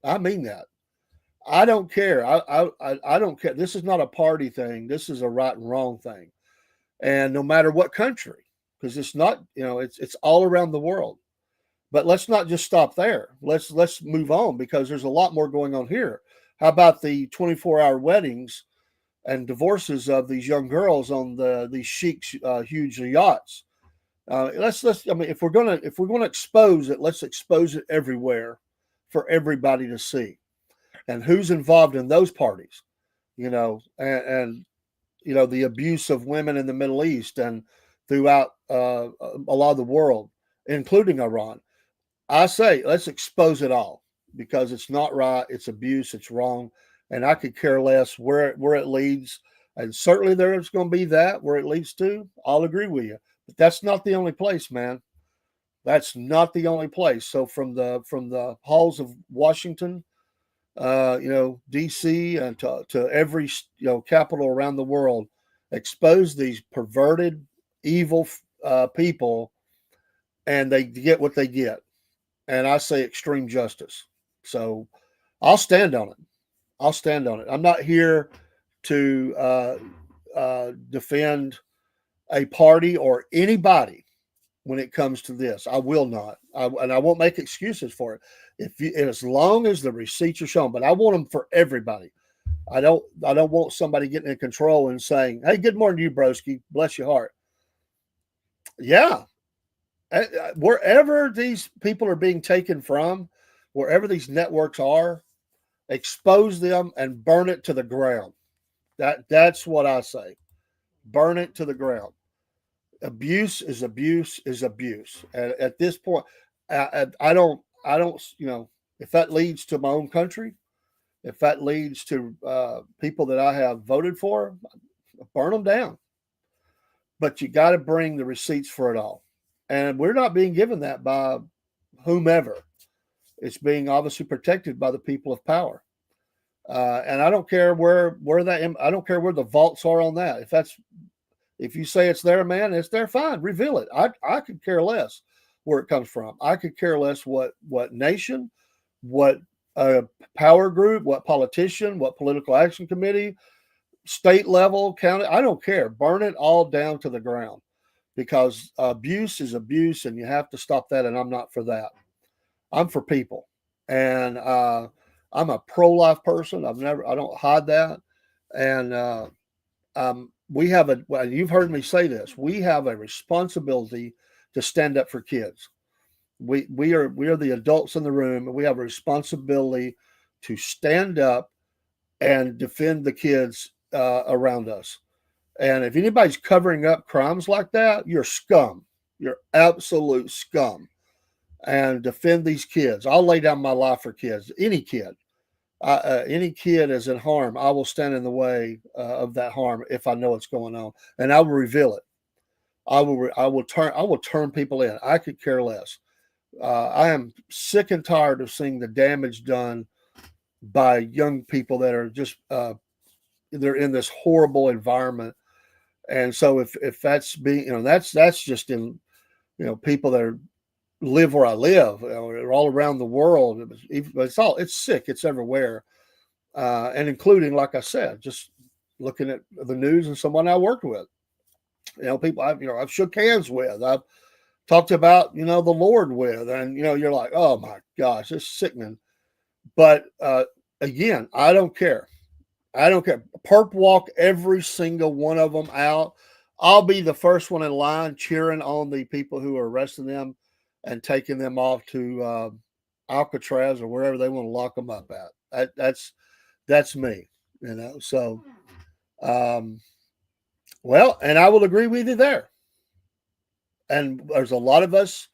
I mean that. I don't care. I don't care. This is not a party thing. This is a right and wrong thing. And no matter what country, because it's not, it's all around the world. But let's not just stop there. Let's move on, because there's a lot more going on here. How about the 24-hour weddings and divorces of these young girls on these sheiks' huge yachts? I mean, if we're gonna expose it, let's expose it everywhere for everybody to see. And who's involved in those parties, and the abuse of women in the Middle East and throughout a lot of the world, including Iran. I say let's expose it all because it's not right. It's abuse. It's wrong, and I could care less where it leads. And certainly there's going to be that where it leads to. I'll agree with you, but that's not the only place, man. That's not the only place. So from the halls of Washington, D.C. and to every capital around the world, expose these perverted, evil people, and they get what they get. And I say extreme justice. So I'll stand on it. I'll stand on it. I'm not here to defend a party or anybody when it comes to this. I will not, and I won't make excuses for it. As long as the receipts are shown, but I want them for everybody. I don't want somebody getting in control and saying, "Hey, good morning to you, broski. Bless your heart." Yeah, wherever these people are being taken from, wherever these networks are, expose them and burn it to the ground. That's what I say. Burn it to the ground. Abuse is abuse is abuse. At this point, I don't. If that leads to my own country, if that leads to people that I have voted for, burn them down. But you got to bring the receipts for it all, and we're not being given that by whomever. It's being obviously protected by the people of power. And I don't care I don't care where the vaults are on that. If you say it's there, man, it's there. Fine, reveal it. I could care less where it comes from. I could care less what nation, what power group, what politician, what political action committee, state level, county. I don't care. Burn it all down to the ground because abuse is abuse, and you have to stop that. And I'm not for that. I'm for people, and I'm a pro-life person. I don't hide that, and we have well, you've heard me say this. We have a responsibility to stand up for kids. We are the adults in the room, and we have a responsibility to stand up and defend the kids around us. And if anybody's covering up crimes like that, you're scum. You're absolute scum. And defend these kids. I'll lay down my life for kids. Any kid is in harm, I will stand in the way of that harm if I know what's going on, and I will reveal it. I will turn people in. I could care less. I am sick and tired of seeing the damage done by young people that are just they're in this horrible environment. And so if that's being that's just in people that are live where I live, all around the world. It's sick. It's everywhere, and including, like I said, just looking at the news and someone I worked with. People I've shook hands with. I've talked about the Lord with, and you're like, oh my gosh, it's sickening. But again, I don't care. I don't care. Perp walk every single one of them out. I'll be the first one in line cheering on the people who are arresting them and taking them off to Alcatraz or wherever they want to lock them up at. That's me, So, well, and I will agree with you there. And there's a lot of us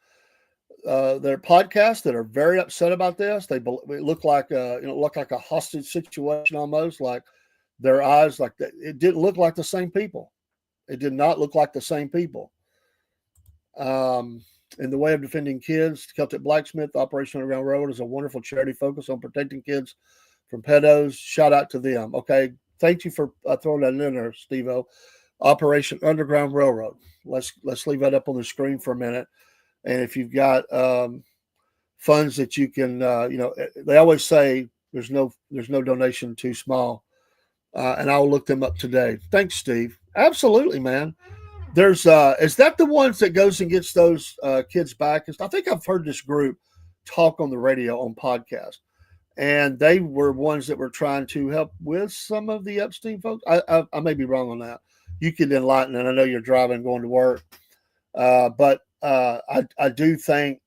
that are podcasts that are very upset about this. They look like a hostage situation almost. Like their eyes, like that. It didn't look like the same people. It did not look like the same people. In the way of defending kids, Celtic Blacksmith, Operation Underground Railroad is a wonderful charity focused on protecting kids from pedos. Shout out to them. Okay, thank you for throwing that in there, Steve-O. Operation Underground Railroad. Let's leave that up on the screen for a minute. And if you've got funds that you can, they always say there's no donation too small, and I'll look them up today. Thanks, Steve. Absolutely, man. There's is that the ones that goes and gets those kids back? I think I've heard this group talk on the radio on podcast, and they were ones that were trying to help with some of the Epstein folks. I may be wrong on that. You could enlighten, and I know you're driving, going to work. But I do think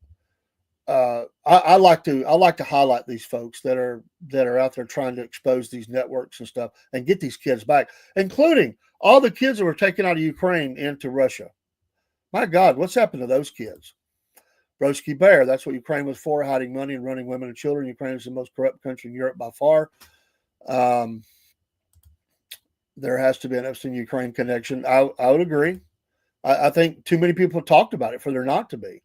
I like to highlight these folks that are out there trying to expose these networks and stuff and get these kids back, including all the kids that were taken out of Ukraine into Russia. My God, what's happened to those kids? Broski Bear, that's what Ukraine was for, hiding money and running women and children. Ukraine is the most corrupt country in Europe by far. Um, there has to be an Epstein-Ukraine connection. I would agree. I think too many people have talked about it for there not to be.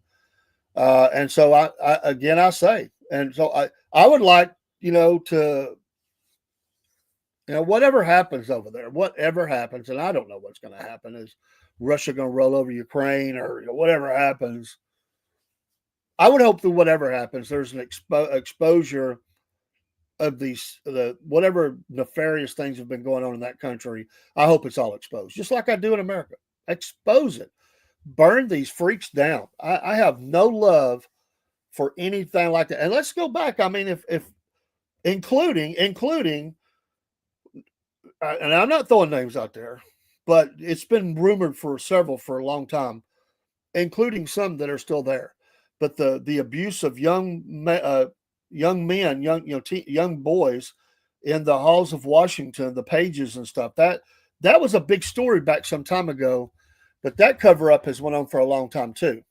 And so I say, and so I would like, to, whatever happens over there, whatever happens, and I don't know what's going to happen. Is Russia going to roll over Ukraine or whatever happens? I would hope that whatever happens, there's an exposure of the whatever nefarious things have been going on in that country. I hope it's all exposed, just like I do in America. Expose it, burn these freaks down. I have no love for anything like that. And let's go back. I mean, if including, and I'm not throwing names out there, but it's been rumored for a long time, including some that are still there. But the abuse of young men, young boys in the halls of Washington, the pages and stuff, that was a big story back some time ago. But that cover up has went on for a long time too.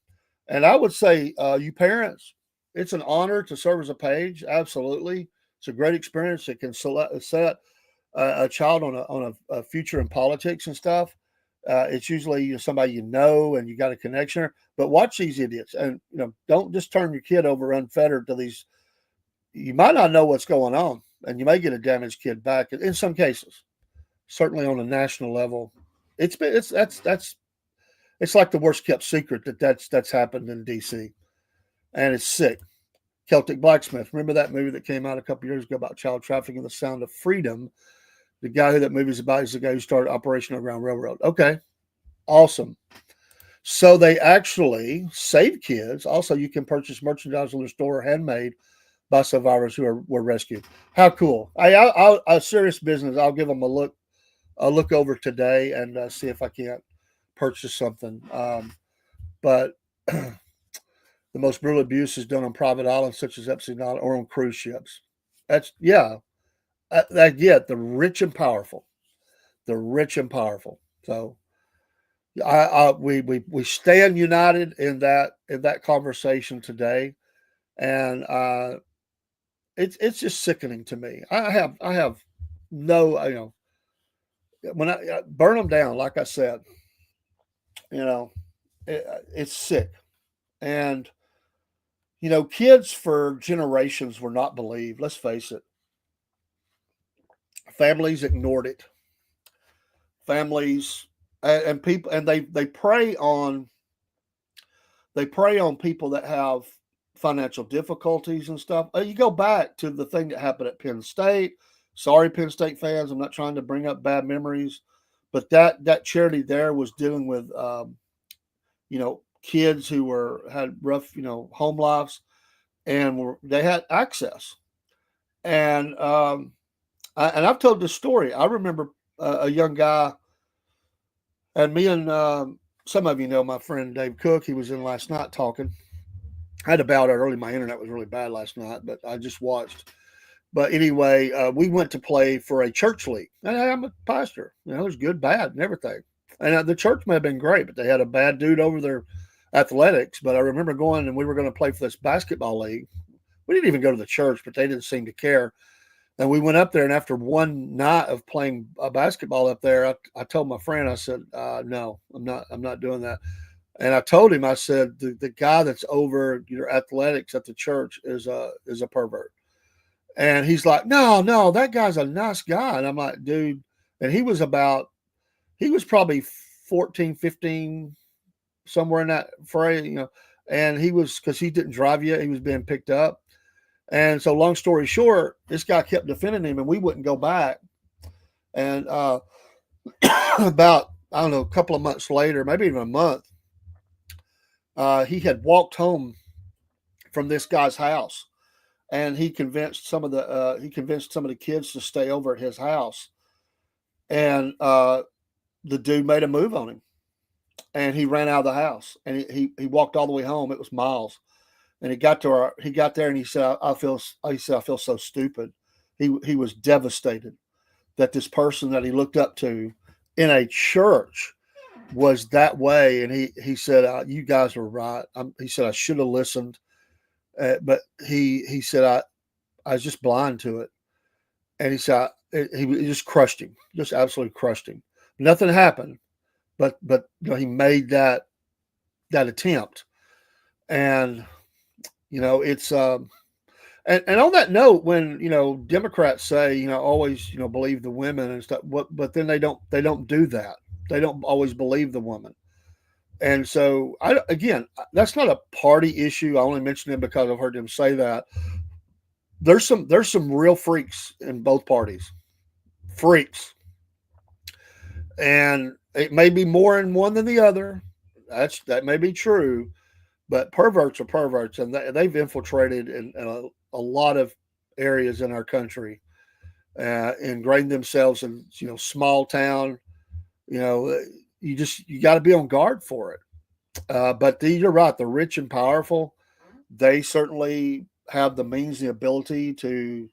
And I would say, you parents, it's an honor to serve as a page. Absolutely, it's a great experience. It can set a child on a future in politics and stuff. It's usually somebody and you got a connection. But watch these idiots, and don't just turn your kid over unfettered to these. You might not know what's going on, and you may get a damaged kid back in some cases. Certainly on a national level, it's like the worst kept secret that's happened in D.C. and it's sick. Celtic Blacksmith. Remember that movie that came out a couple years ago about child trafficking, The Sound of Freedom? The guy who that movie's about is the guy who started Operation Underground Railroad. Okay, awesome. So they actually save kids. Also, you can purchase merchandise in the store, handmade by survivors who were rescued. How cool! A serious business. I'll give them a look over today and see if I can't purchase something. But the most brutal abuse is done on private islands such as Epstein Island or on cruise ships. That's the rich and powerful, So we stand united in that conversation today, and it's just sickening to me. I have no when I burn them down, like I said, it's sick, and kids for generations were not believed. Let's face it. Families ignored it. Families and people, and they prey on people that have financial difficulties and stuff. You go back to the thing that happened at Penn State. Sorry, Penn State fans, I'm not trying to bring up bad memories, but that charity there was dealing with kids who had rough home lives, and they had access. And I've told this story. I remember a young guy, and me and some of my friend Dave Cook. He was in last night talking. I had to bow out early. My internet was really bad last night, but I just watched. But anyway, we went to play for a church league. And I'm a pastor. There's good, bad, and everything. And the church may have been great, but they had a bad dude over their athletics. But I remember going, and we were going to play for this basketball league. We didn't even go to the church, but they didn't seem to care. And we went up there, and after one night of playing basketball up there, I told my friend, I said, "No, I'm not doing that." And I told him, I said, the guy that's over your athletics at the church is a pervert. And he's like, no, that guy's a nice guy. And I'm like, dude. And he was probably 14, 15, somewhere in that phrase, and he was, because he didn't drive yet, he was being picked up. And so long story short, this guy kept defending him, and we wouldn't go back. And about, I don't know, a couple of months later, maybe even a month, he had walked home from this guy's house, and he convinced some of the kids to stay over at his house. And the dude made a move on him. and he ran out of the house, and he walked all the way home. It was miles, and he got there, and he said, I feel so stupid. He was devastated that this person that he looked up to in a church was that way, and he said, you guys were right. He said I should have listened, but he said I was just blind to it, and he said he just crushed him, just absolutely crushed him. Nothing happened, but he made that attempt, and it's and on that note, when Democrats say always believe the women and stuff, but then they don't do that. They don't always believe the woman, and so again, that's not a party issue. I only mention it because I've heard them say that. There's some real freaks in both parties, freaks, and it may be more in one than the other. That may be true, but perverts are perverts, and they've infiltrated in a lot of areas in our country, ingrained themselves in small town. You got to be on guard for it. But you're right. The rich and powerful, they certainly have the means, the ability to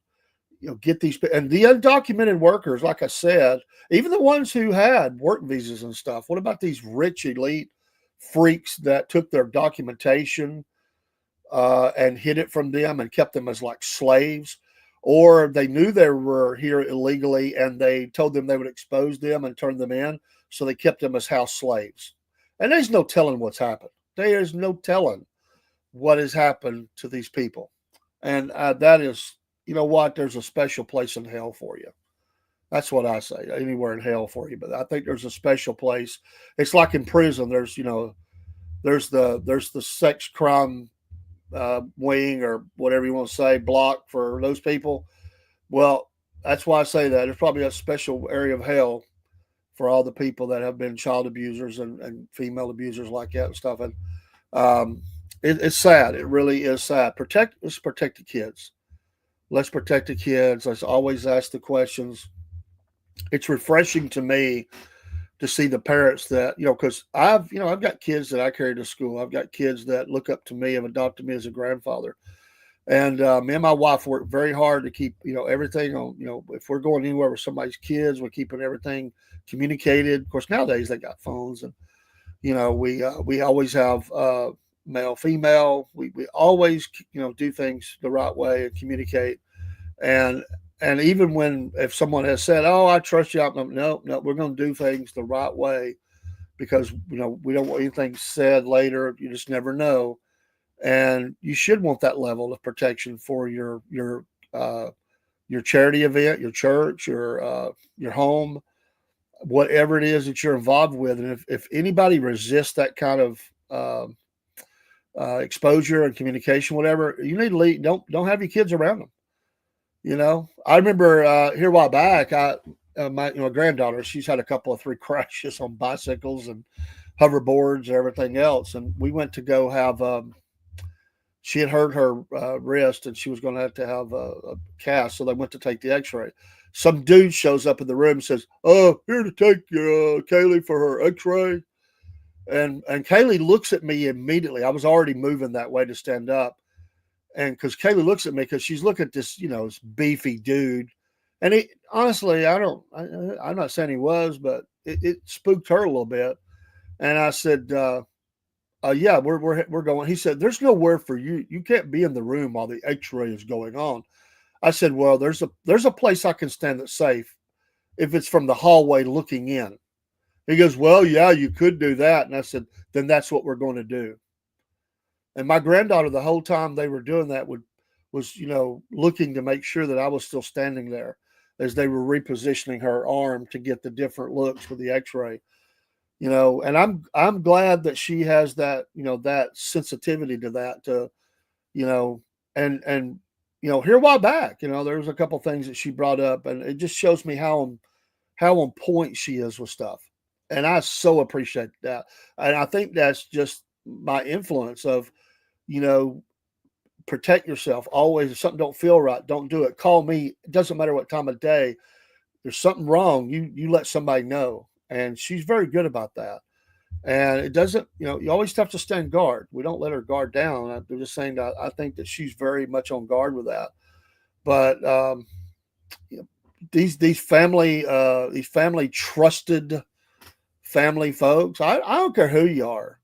get these, and the undocumented workers. Like I said, even the ones who had work visas and stuff. What about these rich elite freaks that took their documentation and hid it from them and kept them as like slaves, or they knew they were here illegally and they told them they would expose them and turn them in, so they kept them as house slaves. And there's no telling what's happened. There is no telling what has happened to these people, and that is, what, there's a special place in hell for you. That's what I say. Anywhere in hell for you, but I think there's a special place. It's like in prison. There's the sex crime wing, or whatever you want to say, block for those people. Well, that's why I say that there's probably a special area of hell for all the people that have been child abusers and female abusers like that and stuff. And it's sad. It really is sad. Let's protect the kids. Let's protect the kids. Let's always ask the questions. It's refreshing to me to see the parents that, because I've got kids that I carry to school. I've got kids that look up to me and adopted me as a grandfather. And me and my wife work very hard to keep, everything on, if we're going anywhere with somebody's kids, we're keeping everything communicated. Of course, nowadays they got phones, and, we always have male, female. We always, do things the right way and communicate. And even if someone has said, "Oh, I trust you," no, we're going to do things the right way, because we don't want anything said later. You just never know, and you should want that level of protection for your charity event, your church, your home, whatever it is that you're involved with. And if anybody resists that kind of exposure and communication, whatever, you need to leave. Don't have your kids around them. I remember here a while back, my granddaughter, she's had a couple of 3 crashes on bicycles and hoverboards and everything else. And we went to go have, she had hurt her wrist, and she was going to have a cast. So they went to take the x-ray. Some dude shows up in the room and says, "Oh, here to take Kaylee for her x-ray." And Kaylee looks at me immediately. I was already moving that way to stand up. And because Kaylee looks at me, because she's looking at this, this beefy dude. And honestly, I'm not saying he was, but it spooked her a little bit. And I said, yeah, we're going. He said, "There's nowhere for you. You can't be in the room while the x-ray is going on." I said, "Well, there's a place I can stand that's safe if it's from the hallway looking in." He goes, "Well, yeah, you could do that." And I said, "Then that's what we're going to do." And my granddaughter, the whole time they were doing that, was looking to make sure that I was still standing there as they were repositioning her arm to get the different looks with the x-ray. And I'm glad that she has that, that sensitivity to that, and here a while back, there was a couple things that she brought up, and it just shows me how on point she is with stuff. And I so appreciate that. And I think that's just my influence of, protect yourself always. If something don't feel right, don't do it. Call me. It doesn't matter what time of day. There's something wrong. You let somebody know. And she's very good about that. And it doesn't, you always have to stand guard. We don't let her guard down. I'm just saying that I think that she's very much on guard with that. But you know, these family trusted family folks. I don't care who you are.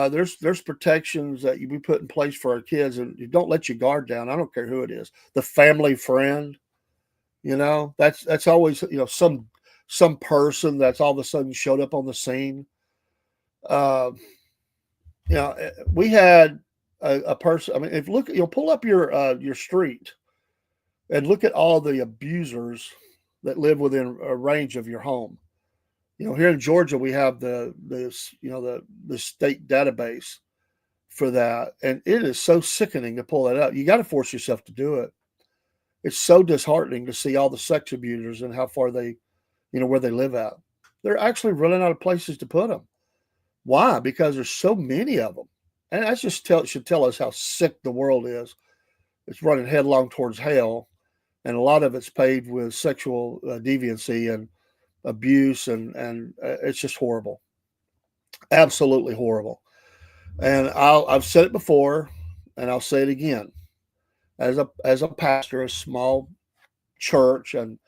There's protections that you be put in place for our kids, and you don't let your guard down. I don't care who it is. The family friend, that's always some person that's all of a sudden showed up on the scene. Uh, we had a person. I mean, if look, pull up your street and look at all the abusers that live within a range of your home. Here in Georgia, we have the state database for that, and it is so sickening to pull that up. You got to force yourself to do it. It's so disheartening to see all the sex abusers and how far where they live at. They're actually running out of places to put them. Why? Because there's so many of them, and that should tell us how sick the world is. It's running headlong towards hell, and a lot of it's paved with sexual deviancy and abuse, and it's just horrible, absolutely horrible. And I've said it before, and I'll say it again. As a pastor, a small church, and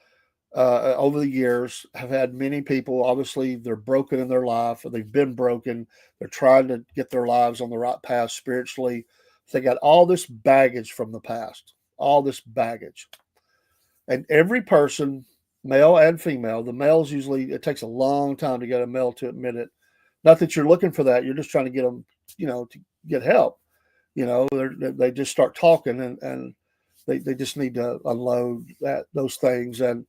over the years, have had many people. Obviously, they're broken in their life, or they've been broken. They're trying to get their lives on the right path spiritually. They got all this baggage from the past, all this baggage, and every person, male and female. The males usually it takes a long time to get a male to admit it. Not that you're looking for that; you're just trying to get them, to get help. They just start talking, and they just need to unload those things. And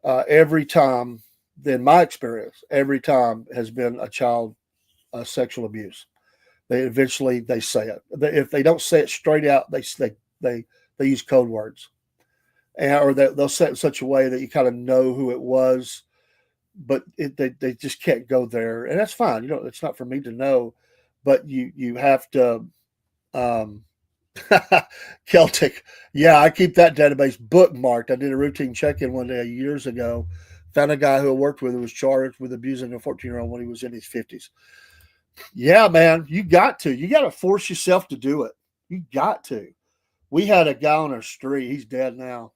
every time, in my experience, every time has been a child sexual abuse. They say it. If they don't say it straight out, they use code words, or they'll say it in such a way that you kind of know who it was, but they just can't go there, and that's fine. It's not for me to know, but you have to. Um, Celtic, yeah, I keep that database bookmarked. I did a routine check-in one day years ago. Found a guy who I worked with who was charged with abusing a 14-year-old when he was in his 50s. Yeah, man, you got to force yourself to do it. You got to. We had a guy on our street. He's dead now,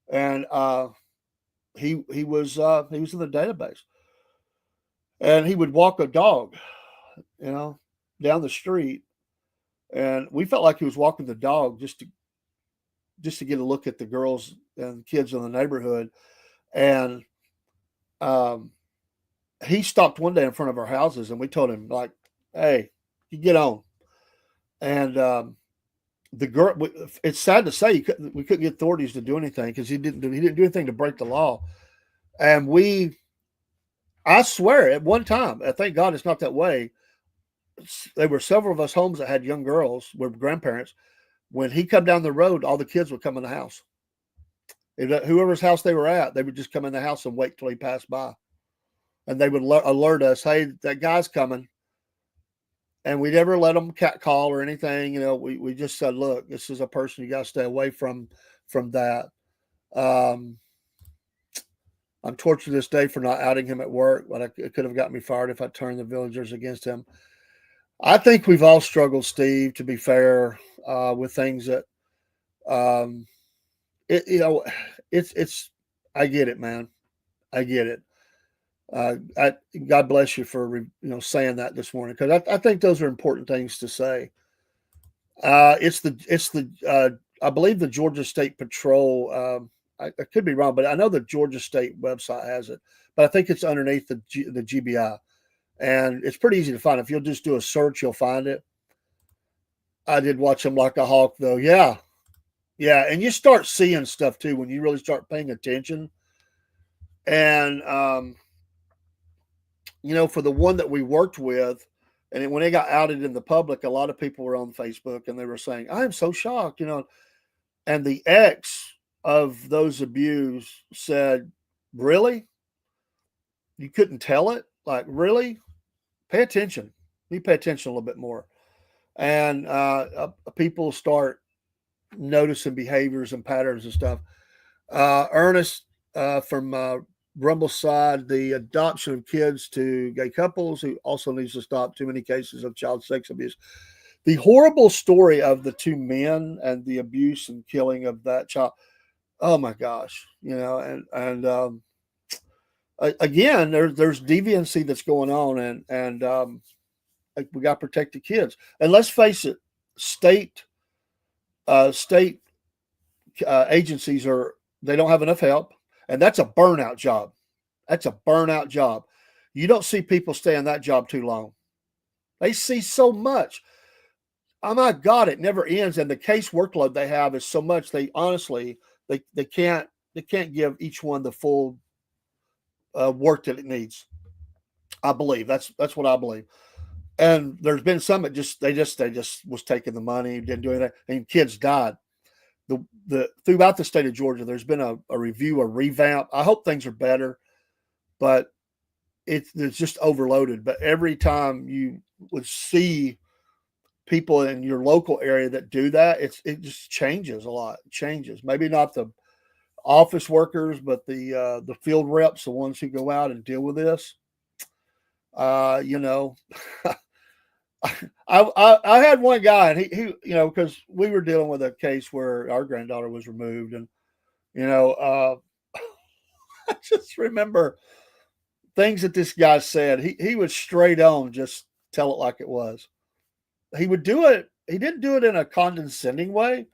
and he was in the database, and he would walk a dog, you know, down the street, and we felt like he was walking the dog just to get a look at the girls and kids in the neighborhood. And um, he stopped one day in front of our houses, and we told him like, "Hey, you get on." And the girl, it's sad to say, we couldn't get authorities to do anything because he didn't do anything to break the law. And I swear, at one time, thank God it's not that way. There were several of us homes that had young girls with grandparents. When he come down the road, all the kids would come in the house. Whoever's house they were at, they would just come in the house and wait till he passed by, and they would alert us, "Hey, that guy's coming." And we never let them cat call or anything. We just said, "Look, this is a person, you got to stay away from that." Um, I'm tortured this day for not outing him at work, but it could have got me fired if I turned the villagers against him. I think we've all struggled, Steve, to be fair, with things that, um, it, you know, it's, I get it, man. I get it. God bless you for, saying that this morning. Cause I think those are important things to say. I believe the Georgia State Patrol, I could be wrong, but I know the Georgia State website has it, but I think it's underneath the GBI. And it's pretty easy to find. If you'll just do a search, you'll find it. I did watch him like a hawk, though. Yeah, yeah, and you start seeing stuff too when you really start paying attention. And for the one that we worked with, and when it got outed in the public, a lot of people were on Facebook and they were saying, "I am so shocked," And the ex of those abused said, "Really? You couldn't tell it? Like, really? Pay attention. You pay attention a little bit more." And people start noticing behaviors and patterns and stuff. Ernest from rumble side, the adoption of kids to gay couples who also needs to stop too many cases of child sex abuse. The horrible story of the two men and the abuse and killing of that child. Oh my gosh, again, there's deviancy that's going on, and we got to protect the kids. And let's face it, state agencies they don't have enough help, and that's a burnout job. That's a burnout job. You don't see people stay in that job too long. They see so much. Oh my God, it never ends, and the case workload they have is so much. They honestly they can't give each one the full work that it needs. I believe that's what I believe. And there's been some that they just was taking the money, didn't do anything, and kids died. The throughout the state of Georgia, there's been a review, a revamp. I hope things are better, but it's just overloaded. But every time you would see people in your local area that do that, it just changes a lot. It changes. Maybe not the office workers, but the field reps, the ones who go out and deal with this. I had one guy, and he because we were dealing with a case where our granddaughter was removed, and I just remember things that this guy said. He would straight on just tell it like it was. He would do it. He didn't do it in a condescending way,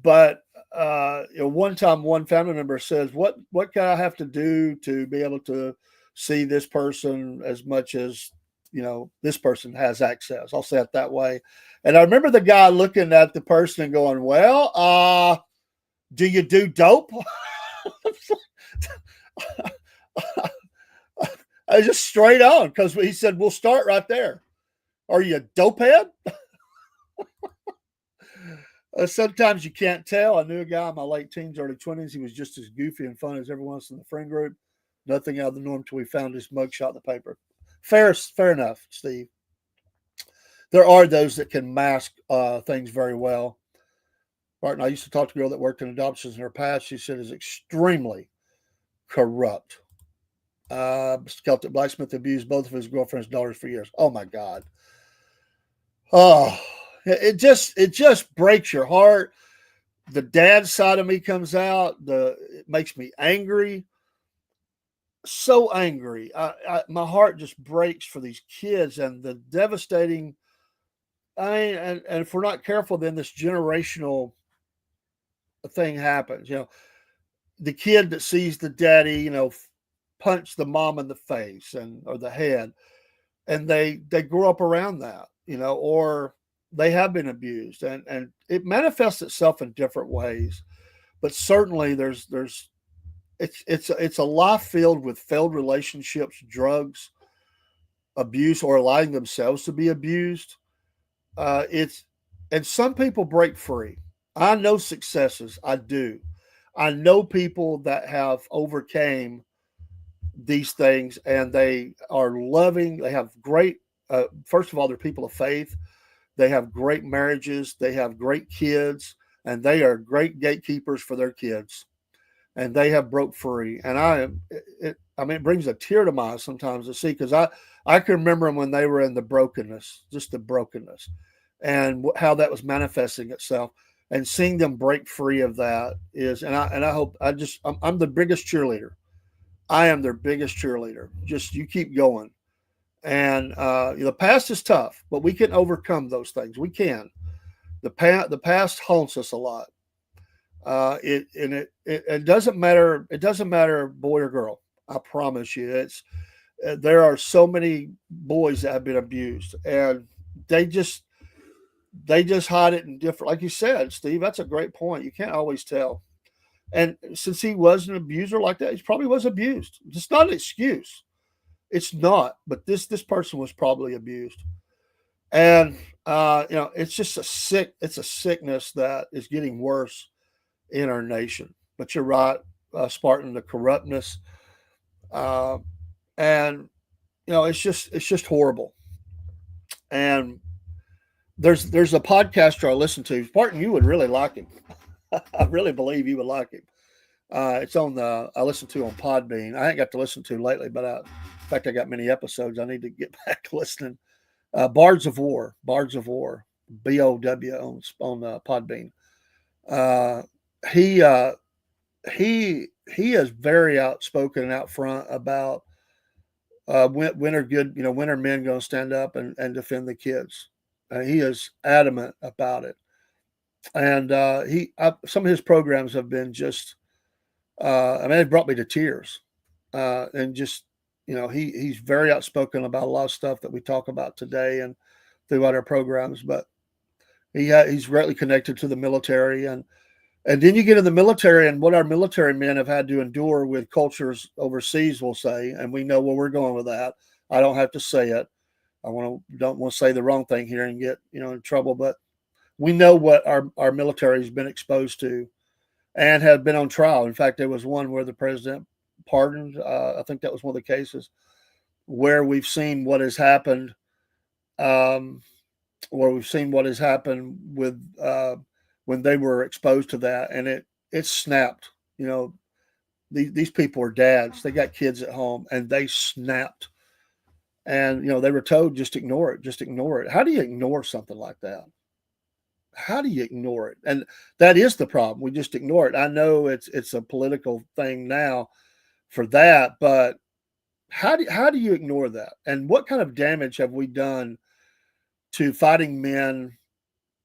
but one time one family member says, "What can I have to do to be able to see this person as much as this person has access?" I'll say it that way. And I remember the guy looking at the person and going, "Well, do you do dope?" I just straight on, because he said, "We'll start right there. Are you a dope head?" Sometimes you can't tell. I knew a guy in my late teens, early 20s. He was just as goofy and fun as everyone else in the friend group. Nothing out of the norm till we found his mugshot in the paper. Fair enough, Steve. There are those that can mask things very well. Martin, I used to talk to a girl that worked in adoptions in her past. She said is extremely corrupt. Celtic blacksmith abused both of his girlfriend's daughters for years. Oh my God. Oh, it just breaks your heart. The dad side of me comes out. It makes me angry. So angry. My heart just breaks for these kids and the devastating. And if we're not careful, then this generational thing happens. The kid that sees the daddy, punch the mom in the face or the head, and they grow up around that, or they have been abused, and it manifests itself in different ways. But certainly, it's a life filled with failed relationships, drugs, abuse, or allowing themselves to be abused. And some people break free. I know successes. I do. I know people that have overcame these things, and they are loving. They have great. First of all, they're people of faith. They have great marriages. They have great kids, and they are great gatekeepers for their kids. And they have broke free. And it brings a tear to my eyes sometimes to see, because I can remember them when they were in the brokenness, just the brokenness, and how that was manifesting itself. And seeing them break free of that I hope I'm the biggest cheerleader. I am their biggest cheerleader. Just you keep going. And the past is tough, but we can overcome those things. We can. The past haunts us a lot. It doesn't matter. It doesn't matter, boy or girl. I promise you, there are so many boys that have been abused, and they just hide it in different. Like you said, Steve, that's a great point. You can't always tell. And since he was an abuser like that, he probably was abused. It's not an excuse. It's not. But this person was probably abused, and it's just it's a sickness that is getting worse in our nation. But you're right, Spartan, the corruptness, and it's just horrible. And there's a podcaster I listen to, Spartan. You would really like him. I really believe you would like him. It's on the I listen to on Podbean. I ain't got to listen to lately, but in fact, I got many episodes. I need to get back listening. Bards of War, BOW on Podbean. Uh, he uh, he is very outspoken and out front about when are good, when are men going to stand up and defend the kids. He is adamant about it, and some of his programs have been just I mean, it brought me to tears, and just he's very outspoken about a lot of stuff that we talk about today and throughout our programs. But he's greatly connected to the military, and then you get in the military and what our military men have had to endure with cultures overseas, we'll say, and we know where we're going with that. I don't have to say it. Don't want to say the wrong thing here and get in trouble, but we know what our military has been exposed to and have been on trial. In fact, there was one where the president pardoned. I think that was one of the cases where we've seen what has happened. Um, where we've seen what has happened with when they were exposed to that, and it snapped. You know, these people are dads; they got kids at home, and they snapped. And they were told just ignore it, just ignore it. How do you ignore something like that? How do you ignore it? And that is the problem. We just ignore it. I know it's a political thing now for that, but how do you ignore that? And what kind of damage have we done to fighting men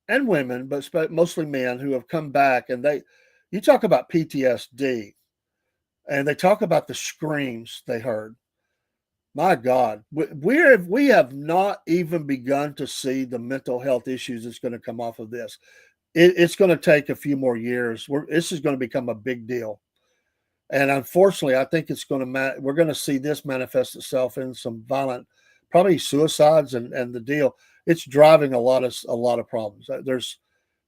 and women, but mostly men who have come back and you talk about PTSD and they talk about the screams they heard. My God, we have not even begun to see the mental health issues that's going to come off of this. It's going to take a few more years. This is going to become a big deal, and unfortunately, I think it's going to. We're going to see this manifest itself in some violent, probably suicides and the deal. It's driving a lot of problems.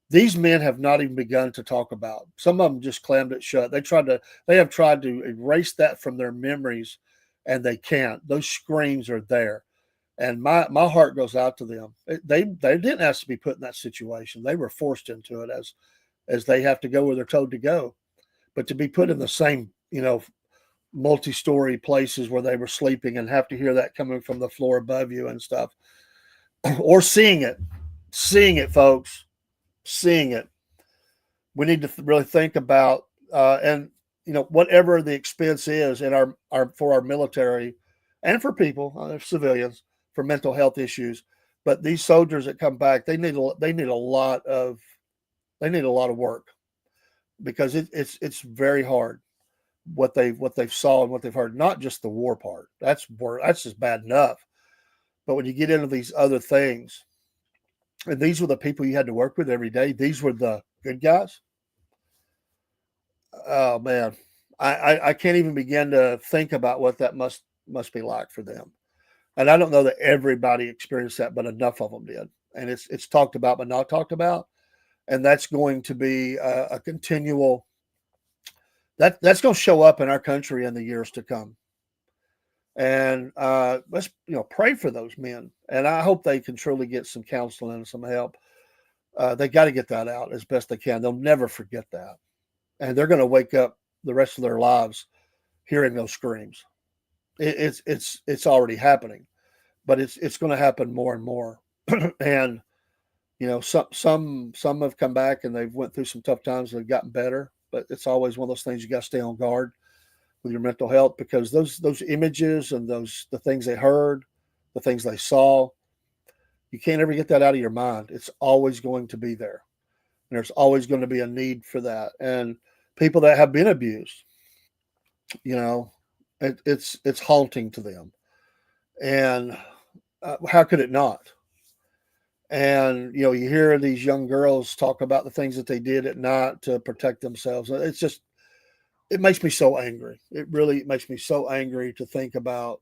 These men have not even begun to talk about. Some of them just clammed it shut. They have tried to erase that from their memories, and they can't. Those screams are there, and my heart goes out to them. They didn't ask to be put in that situation. They were forced into it as they have to go where they're told to go. But to be put in the same multi-story places where they were sleeping and have to hear that coming from the floor above you and stuff, or seeing it, folks, seeing it. We need to really think about and whatever the expense is in our for our military and for people, civilians, for mental health issues. But these soldiers that come back, they need a lot of work because it's very hard what they've saw and what they've heard. Not just the war part. That's just bad enough. But when you get into these other things, and these were the people you had to work with every day. These were the good guys. Oh man, I can't even begin to think about what that must be like for them. And I don't know that everybody experienced that, but enough of them did. And it's talked about, but not talked about. And that's going to be a continual. That's going to show up in our country in the years to come. And let's pray for those men. And I hope they can truly get some counseling and some help. They got to get that out as best they can. They'll never forget that, and they're going to wake up the rest of their lives hearing those screams. It's already happening, but it's going to happen more and more. And some have come back and they've went through some tough times and they've gotten better. But it's always one of those things you got to stay on guard with your mental health because those images and the things they heard, the things they saw, you can't ever get that out of your mind. It's always going to be there. And there's always going to be a need for that. And people that have been abused, you know, it's haunting to them. And how could it not? And you hear these young girls talk about the things that they did at night to protect themselves. It makes me so angry. It really makes me so angry to think about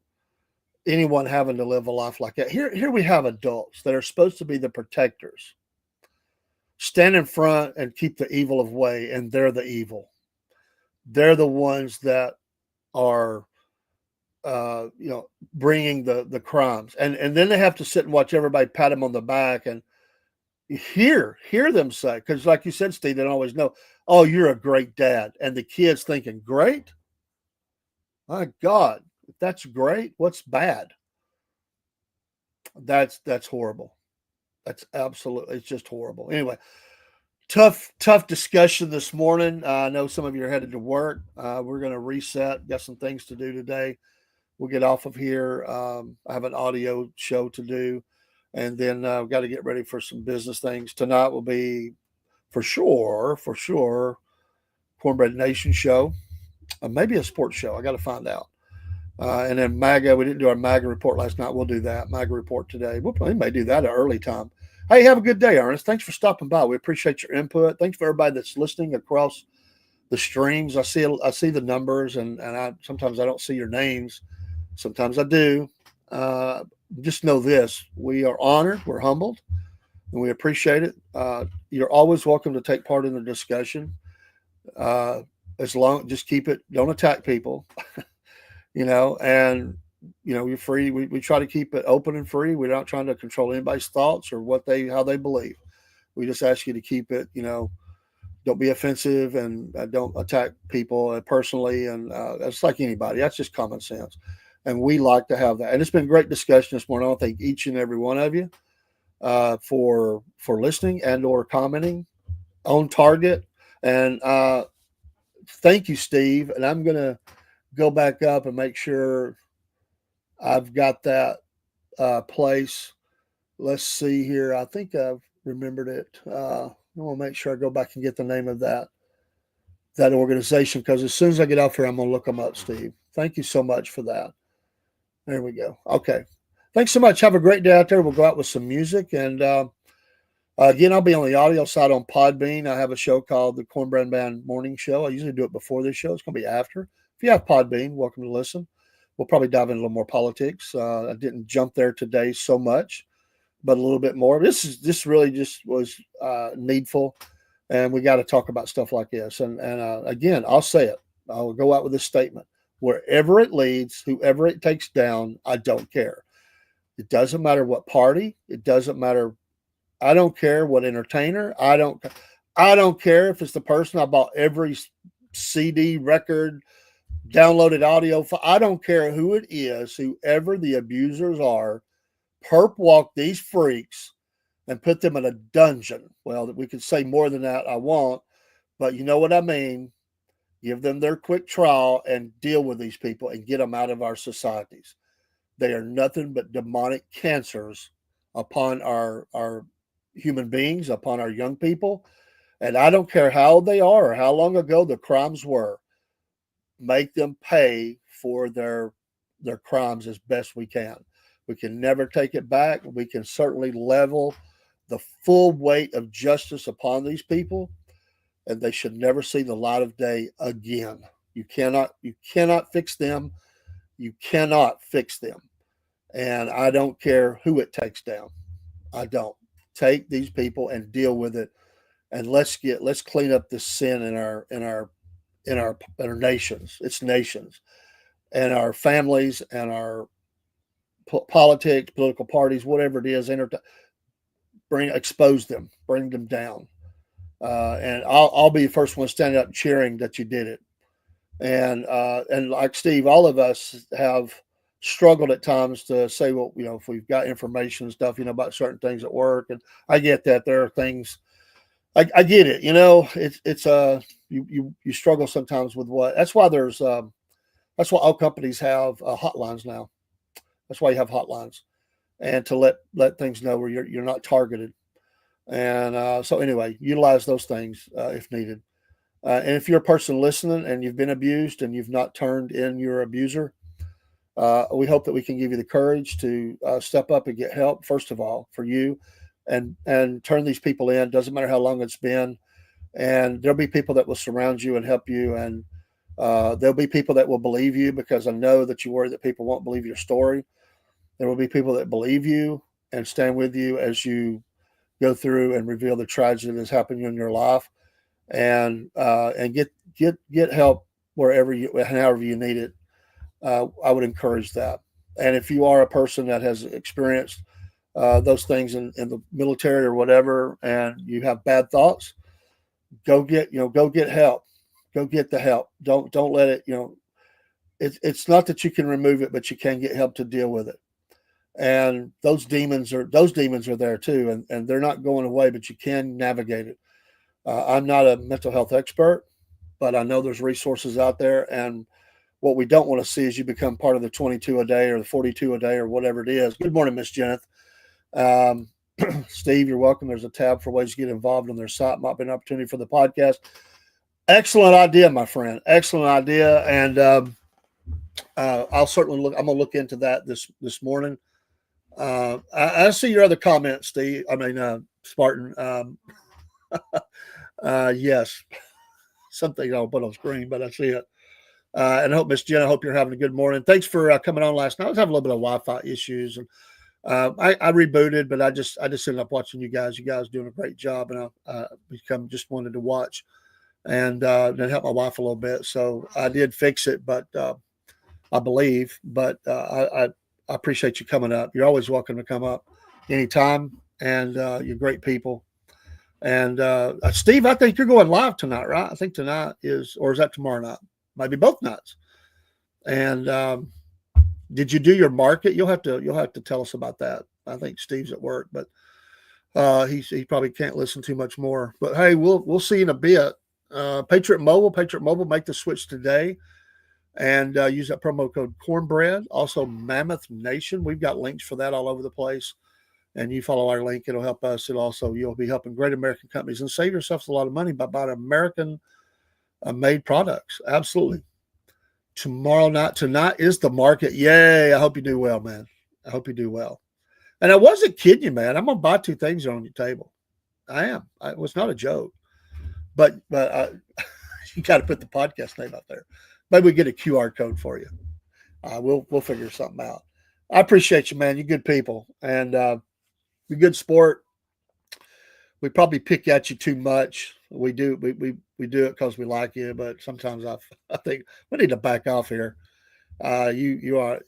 anyone having to live a life like that. Here we have adults that are supposed to be the protectors, stand in front and keep the evil away, and they're the evil. They're the ones that are, bringing the crimes, and then they have to sit and watch everybody pat them on the back, and hear them say, because like you said, Steve, they don't always know, oh, you're a great dad. And the kids thinking, great? My God, if that's great, what's bad? That's horrible. That's absolutely, it's just horrible. Anyway, tough discussion this morning. I know some of you are headed to work. We're going to reset. Got some things to do today. We'll get off of here. I have an audio show to do, and then we've got to get ready for some business things. Tonight will be for sure, Cornbread Nation show, maybe a sports show. I got to find out. And then MAGA, we didn't do our MAGA report last night. We'll do that MAGA report today. We may do that at early time. Hey, have a good day, Ernest. Thanks for stopping by. We appreciate your input. Thanks for everybody that's listening across the streams. I see the numbers, and sometimes I don't see your names. Sometimes I do. Just know this: we are honored, we're humbled, and we appreciate it. You're always welcome to take part in the discussion. As long, just keep it. Don't attack people, and you're free. We try to keep it open and free. We're not trying to control anybody's thoughts or how they believe. We just ask you to keep it. Don't be offensive and don't attack people personally. And that's like anybody. That's just common sense. And we like to have that. And it's been great discussion this morning. I want to thank each and every one of you for listening and or commenting on target. And thank you, Steve. And I'm going to go back up and make sure I've got that place. Let's see here. I think I've remembered it. I want to make sure I go back and get the name of that organization, because as soon as I get off here, I'm going to look them up, Steve. Thank you so much for that. There we go. Okay. Thanks so much. Have a great day out there. We'll go out with some music. And again, I'll be on the audio side on Podbean. I have a show called the Cornbread Band Morning Show. I usually do it before this show. It's going to be after. If you have Podbean, welcome to listen. We'll probably dive into a little more politics. I didn't jump there today so much, but a little bit more. This really just was needful, and we got to talk about stuff like this. And again, I'll say it. I'll go out with this statement: wherever it leads, whoever it takes down, I don't care. It doesn't matter what party. It doesn't matter. I don't care what entertainer. I don't care if it's the person I bought every CD, record, downloaded audio. I don't care who it is. Whoever the abusers are, perp walk these freaks and put them in a dungeon. Well, we could say more than that. I won't, but you know what I mean. Give them their quick trial and deal with these people and get them out of our societies. They are nothing but demonic cancers upon our human beings, upon our young people. And I don't care how old they are or how long ago the crimes were. Make them pay for their crimes as best we can. We can never take it back. We can certainly level the full weight of justice upon these people, and they should never see the light of day again. You cannot fix them. You cannot fix them. And I don't care who it takes down. I don't. Take these people and deal with it. And let's clean up this sin in our nations. It's nations and our families and our politics, political parties, whatever it is. Expose them, bring them down. And I'll be the first one standing up cheering that you did it. And like Steve, all of us have struggled at times to say, well, if we've got information and stuff, about certain things at work. And I get that there are things, I get it, it's you struggle sometimes with that's why that's why all companies have hotlines now. That's why you have hotlines, and to let things know where you're not targeted. And so anyway, utilize those things if needed. And if you're a person listening and you've been abused and you've not turned in your abuser, we hope that we can give you the courage to step up and get help, first of all, for you, and turn these people in. Doesn't matter how long it's been. And there'll be people that will surround you and help you. And there'll be people that will believe you, because I know that you worry that people won't believe your story. There will be people that believe you and stand with you as you go through and reveal the tragedy that's happened in your life. And get help wherever however you need it. I would encourage that. And if you are a person that has experienced those things in the military or whatever, and you have bad thoughts, go get help. Go get the help. Don't let it. It's not that you can remove it, but you can get help to deal with it. And those demons are there too, and they're not going away, but you can navigate it. I'm not a mental health expert, but I know there's resources out there. And what we don't want to see is you become part of the 22 a day or the 42 a day or whatever it is. Good morning, Miss Jeneth. Steve, you're welcome. There's a tab for ways to get involved on their site. Might be an opportunity for the podcast. Excellent idea, my friend. Excellent idea. And I'll certainly look. I'm going to look into that this morning. I see your other comments, Steve. Spartan. Yes, something I'll put on screen, but I see it. And I hope, Miss Jen, I hope you're having a good morning. Thanks for coming on last night. I was having a little bit of Wi-Fi issues, and I rebooted, but I just ended up watching you guys. You guys doing a great job, and I just wanted to watch and then help my wife a little bit. So I did fix it, but I believe. But I appreciate you coming up. You're always welcome to come up anytime, and you're great people. And Steve, I think you're going live tonight, right? I think tonight is that tomorrow night? Maybe both nights. And did you do your market? You'll have to tell us about that. I think Steve's at work, but he probably can't listen too much more. But hey, we'll see in a bit. Patriot Mobile, make the switch today, and use that promo code Cornbread. Also, Mammoth Nation. We've got links for that all over the place. And you follow our link, it'll help us. You'll be helping great American companies and save yourselves a lot of money by buying American made products. Absolutely. Tonight is the market. Yay. I hope you do well, man. I hope you do well. And I wasn't kidding you, man. I'm going to buy 2 things on your table. I am. It was not a joke. But you got to put the podcast name out there. Maybe we get a QR code for you. We'll figure something out. I appreciate you, man. You're good people. And you're good sport. We probably pick at you too much. We do. We do it because we like you, but sometimes I think we need to back off here. You are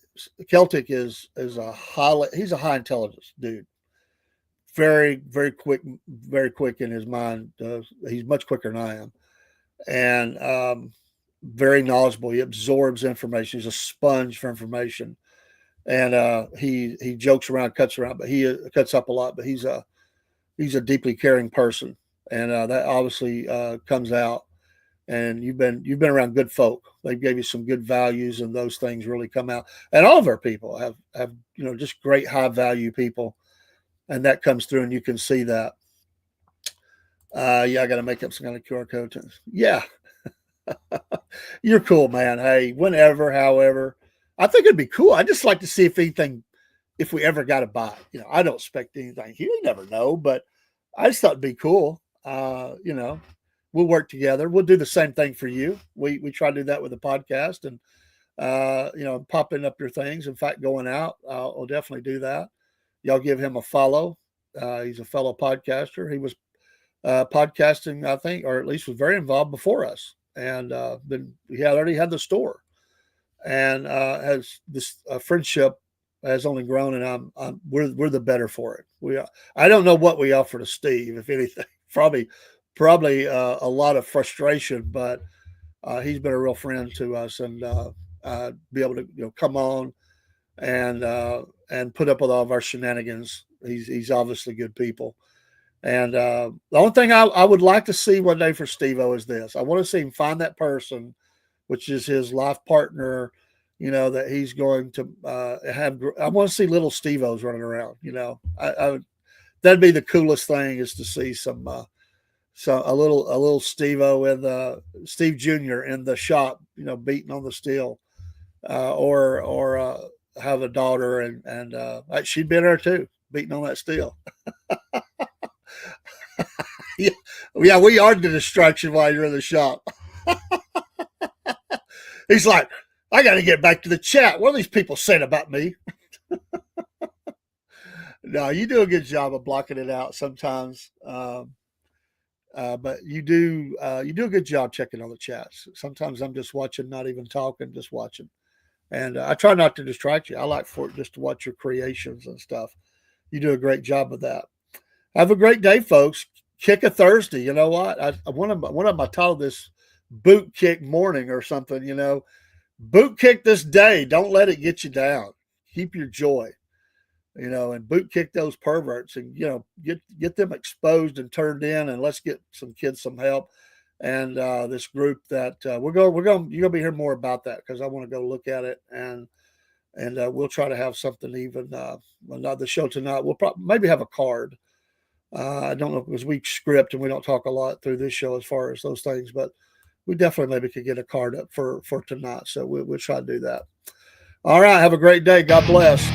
Celtic is he's a high intelligence dude. Very, very quick in his mind. He's much quicker than I am, and very knowledgeable. He absorbs information. He's a sponge for information. And he jokes around, cuts around, but he cuts up a lot. But he's a deeply caring person, and that obviously comes out. And you've been around good folk. They gave you some good values, and those things really come out. And all of our people have just great high value people, and that comes through, and you can see that. I got to make up some kind of QR code. Yeah, you're cool, man. Hey, whenever, however. I think it'd be cool. I'd just like to see if we ever got to buy it. I don't expect anything. You never know, but I just thought it'd be cool. We'll work together. We'll do the same thing for you. We try to do that with the podcast and, popping up your things. In fact, going out, I'll definitely do that. Y'all give him a follow. He's a fellow podcaster. He was podcasting, I think, or at least was very involved before us. And he already had the store. And has this friendship has only grown, and we're the better for it. I don't know what we offer to Steve, if anything. Probably a lot of frustration, but he's been a real friend to us, and be able to come on and put up with all of our shenanigans. He's obviously good people, and the only thing I would like to see one day for Steve-O is this: I want to see him find that person, which is his life partner, that he's going to have. I want to see little Steve-O's running around. That'd be the coolest thing, is to see a little Steve-O with Steve Jr. in the shop, beating on the steel, or have a daughter and she'd been there too, beating on that steel. Yeah, we are the distraction while you're in the shop. He's like, I got to get back to the chat. What are these people saying about me? No, you do a good job of blocking it out sometimes. But you do a good job checking on the chats. Sometimes I'm just watching, not even talking, just watching. And I try not to distract you. I like for it just to watch your creations and stuff. You do a great job of that. Have a great day, folks. Kick a Thursday. You know what? One of my titled this boot kick morning or something. Boot kick this day. Don't let it get you down. Keep your joy. And boot kick those perverts, and get them exposed and turned in, and let's get some kids some help. And this group that you're gonna be hearing more about that, because I want to go look at it, and we'll try to have something even not the show tonight. We'll maybe have a card. I don't know, because we script and we don't talk a lot through this show as far as those things, but we definitely maybe could get a card up for tonight. So we'll try to do that. All right. Have a great day. God bless.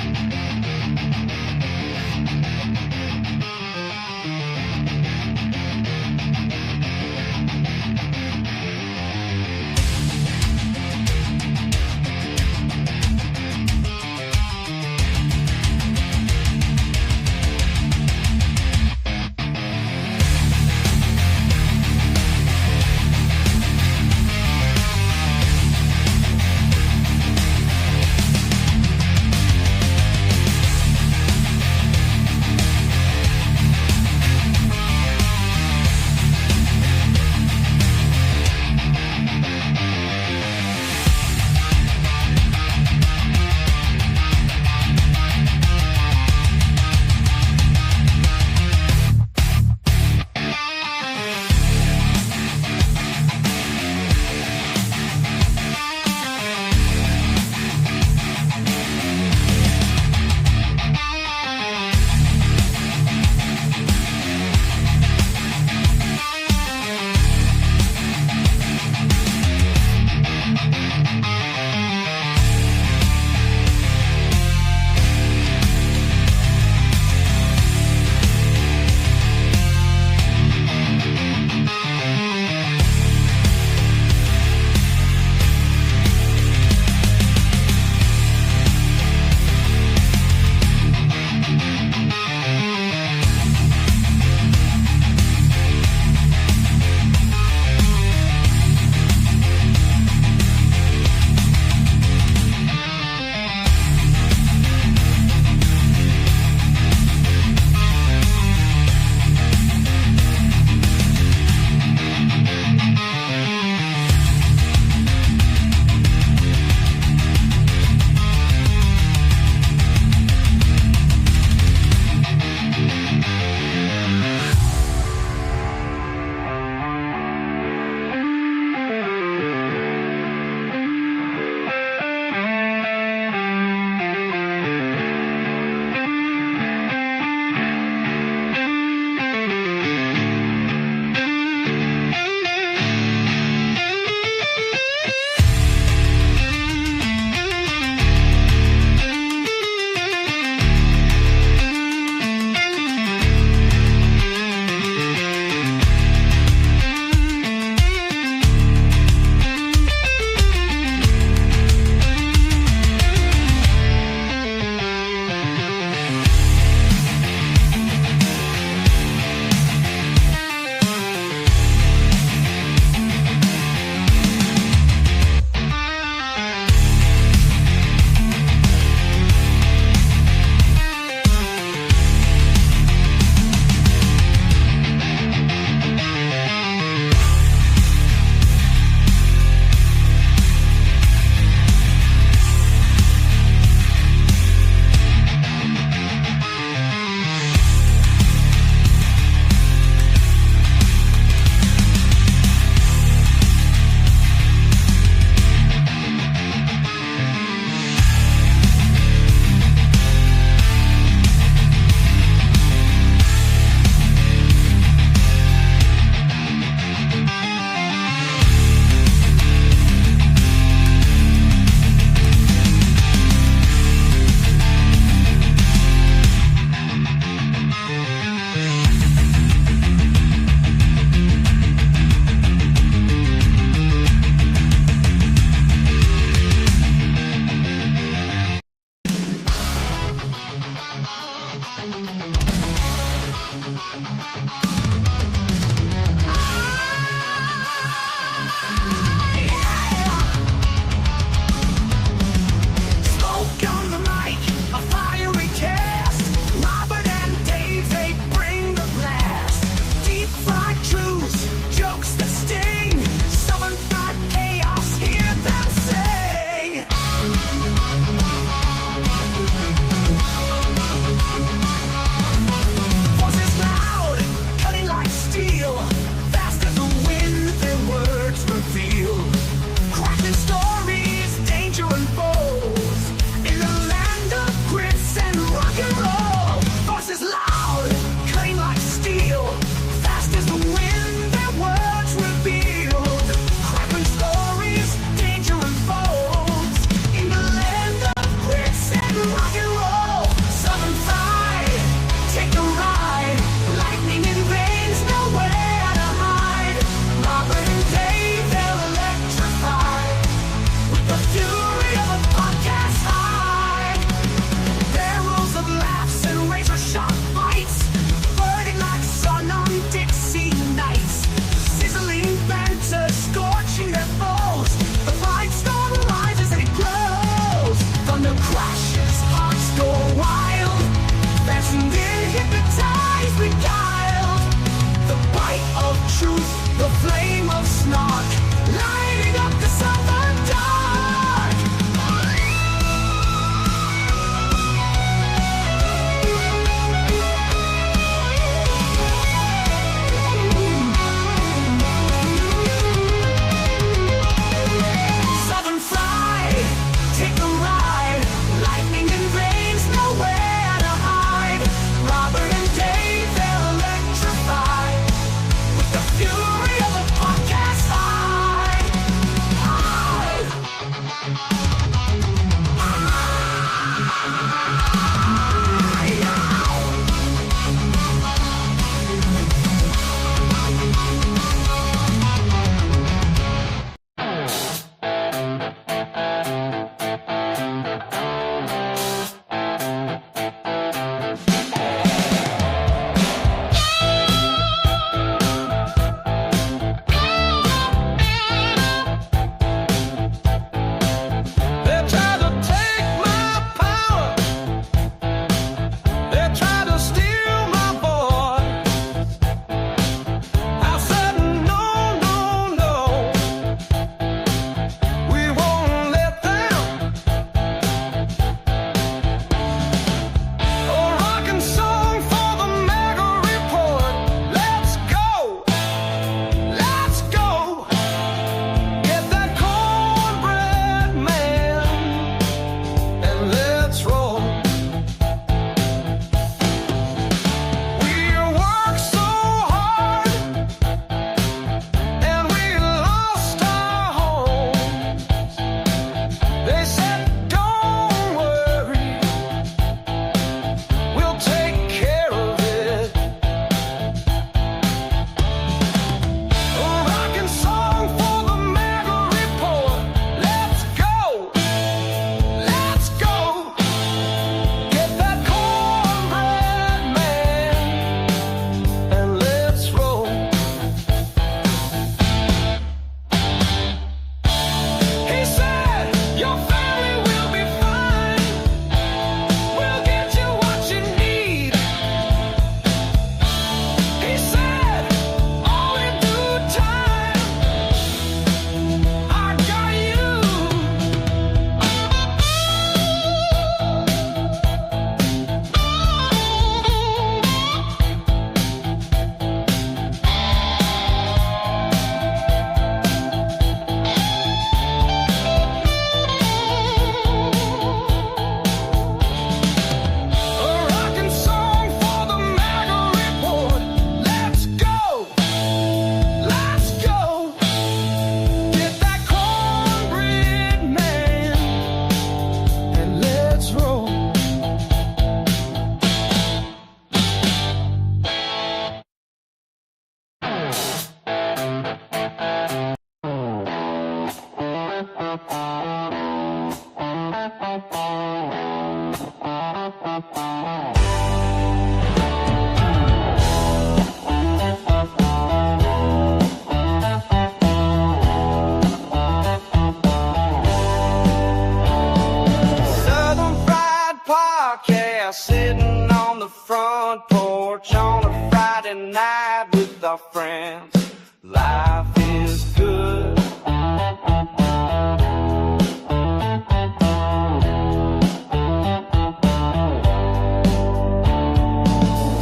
friends. Life is good.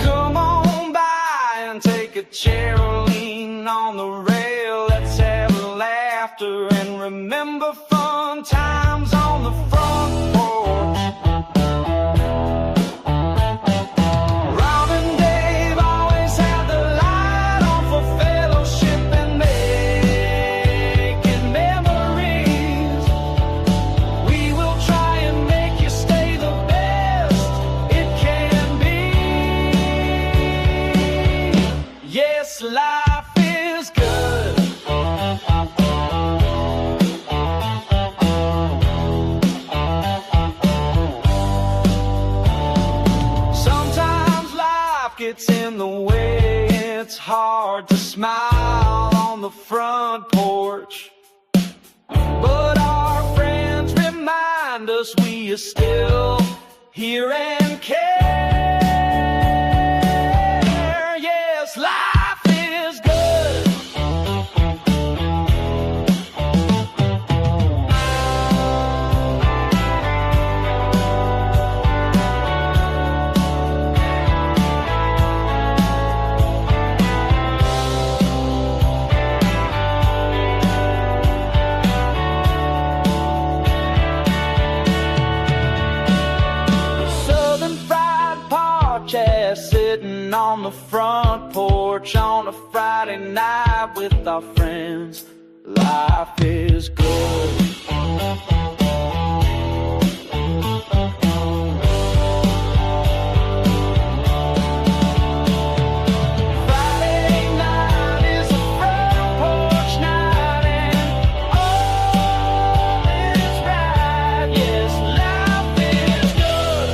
Come on by and take a chair or lean on the rail. Let's have laughter and remember fun times on the front porch. Robin Dave always had the light on for fellowship and making memories. We will try and make you stay the best it can be. Yes, life is good. Sometimes life gets in the way. It's hard to smile on the front porch, but our friends remind us we are still here and care. Yes, life is good. Southern fried podcast sitting on the front porch on a Friday night with our friends. Life is good. Friday night is a front porch night and all is right. Yes, life is good.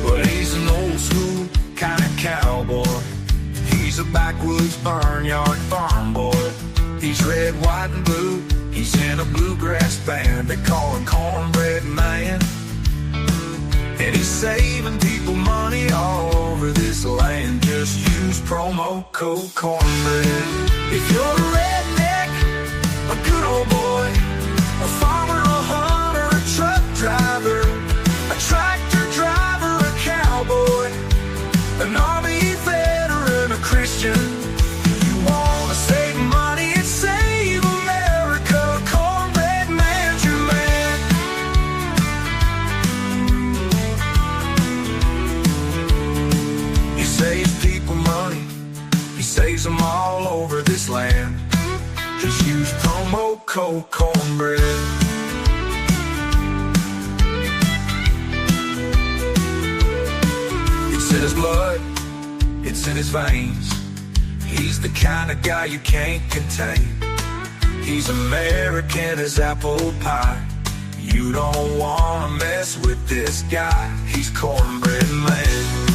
But he's an old school kind of cowboy. He's a backwoods barnyard farm boy. He's red, white, and blue. He's in a bluegrass band. They call him Cornbread Man. And he's saving people money all over this land. Just use promo code Cornbread. If you're a redneck, a good old boy, a farmer, a hunter, a truck driver, a tractor driver, a cowboy, an army veteran, a Christian, you wanna save money and save America, Cornbread Man's your man. He saves people money, he saves them all over this land. Just use promo code Cornbread. It's in his blood, it's in his veins. He's the kind of guy you can't contain. He's American as apple pie. You don't wanna mess with this guy. He's Cornbread Man.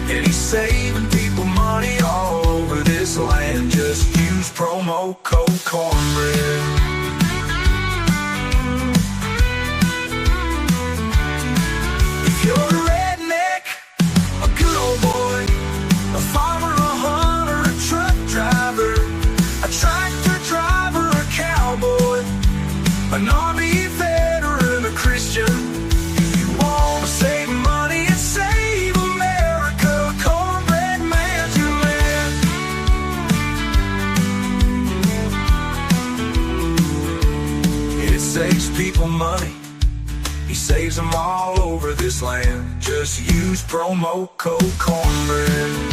And he's saving people money all over this land. Just use promo code Cornbread. If you're a redneck, a good old boy, a farmer, a hunter, a truck driver, a tractor driver, a cowboy, an army veteran, a Christian, if you wanna save money and save America, Cornbread Man's your man. It saves people money, he saves them all over this land. Just use promo code Cornbread.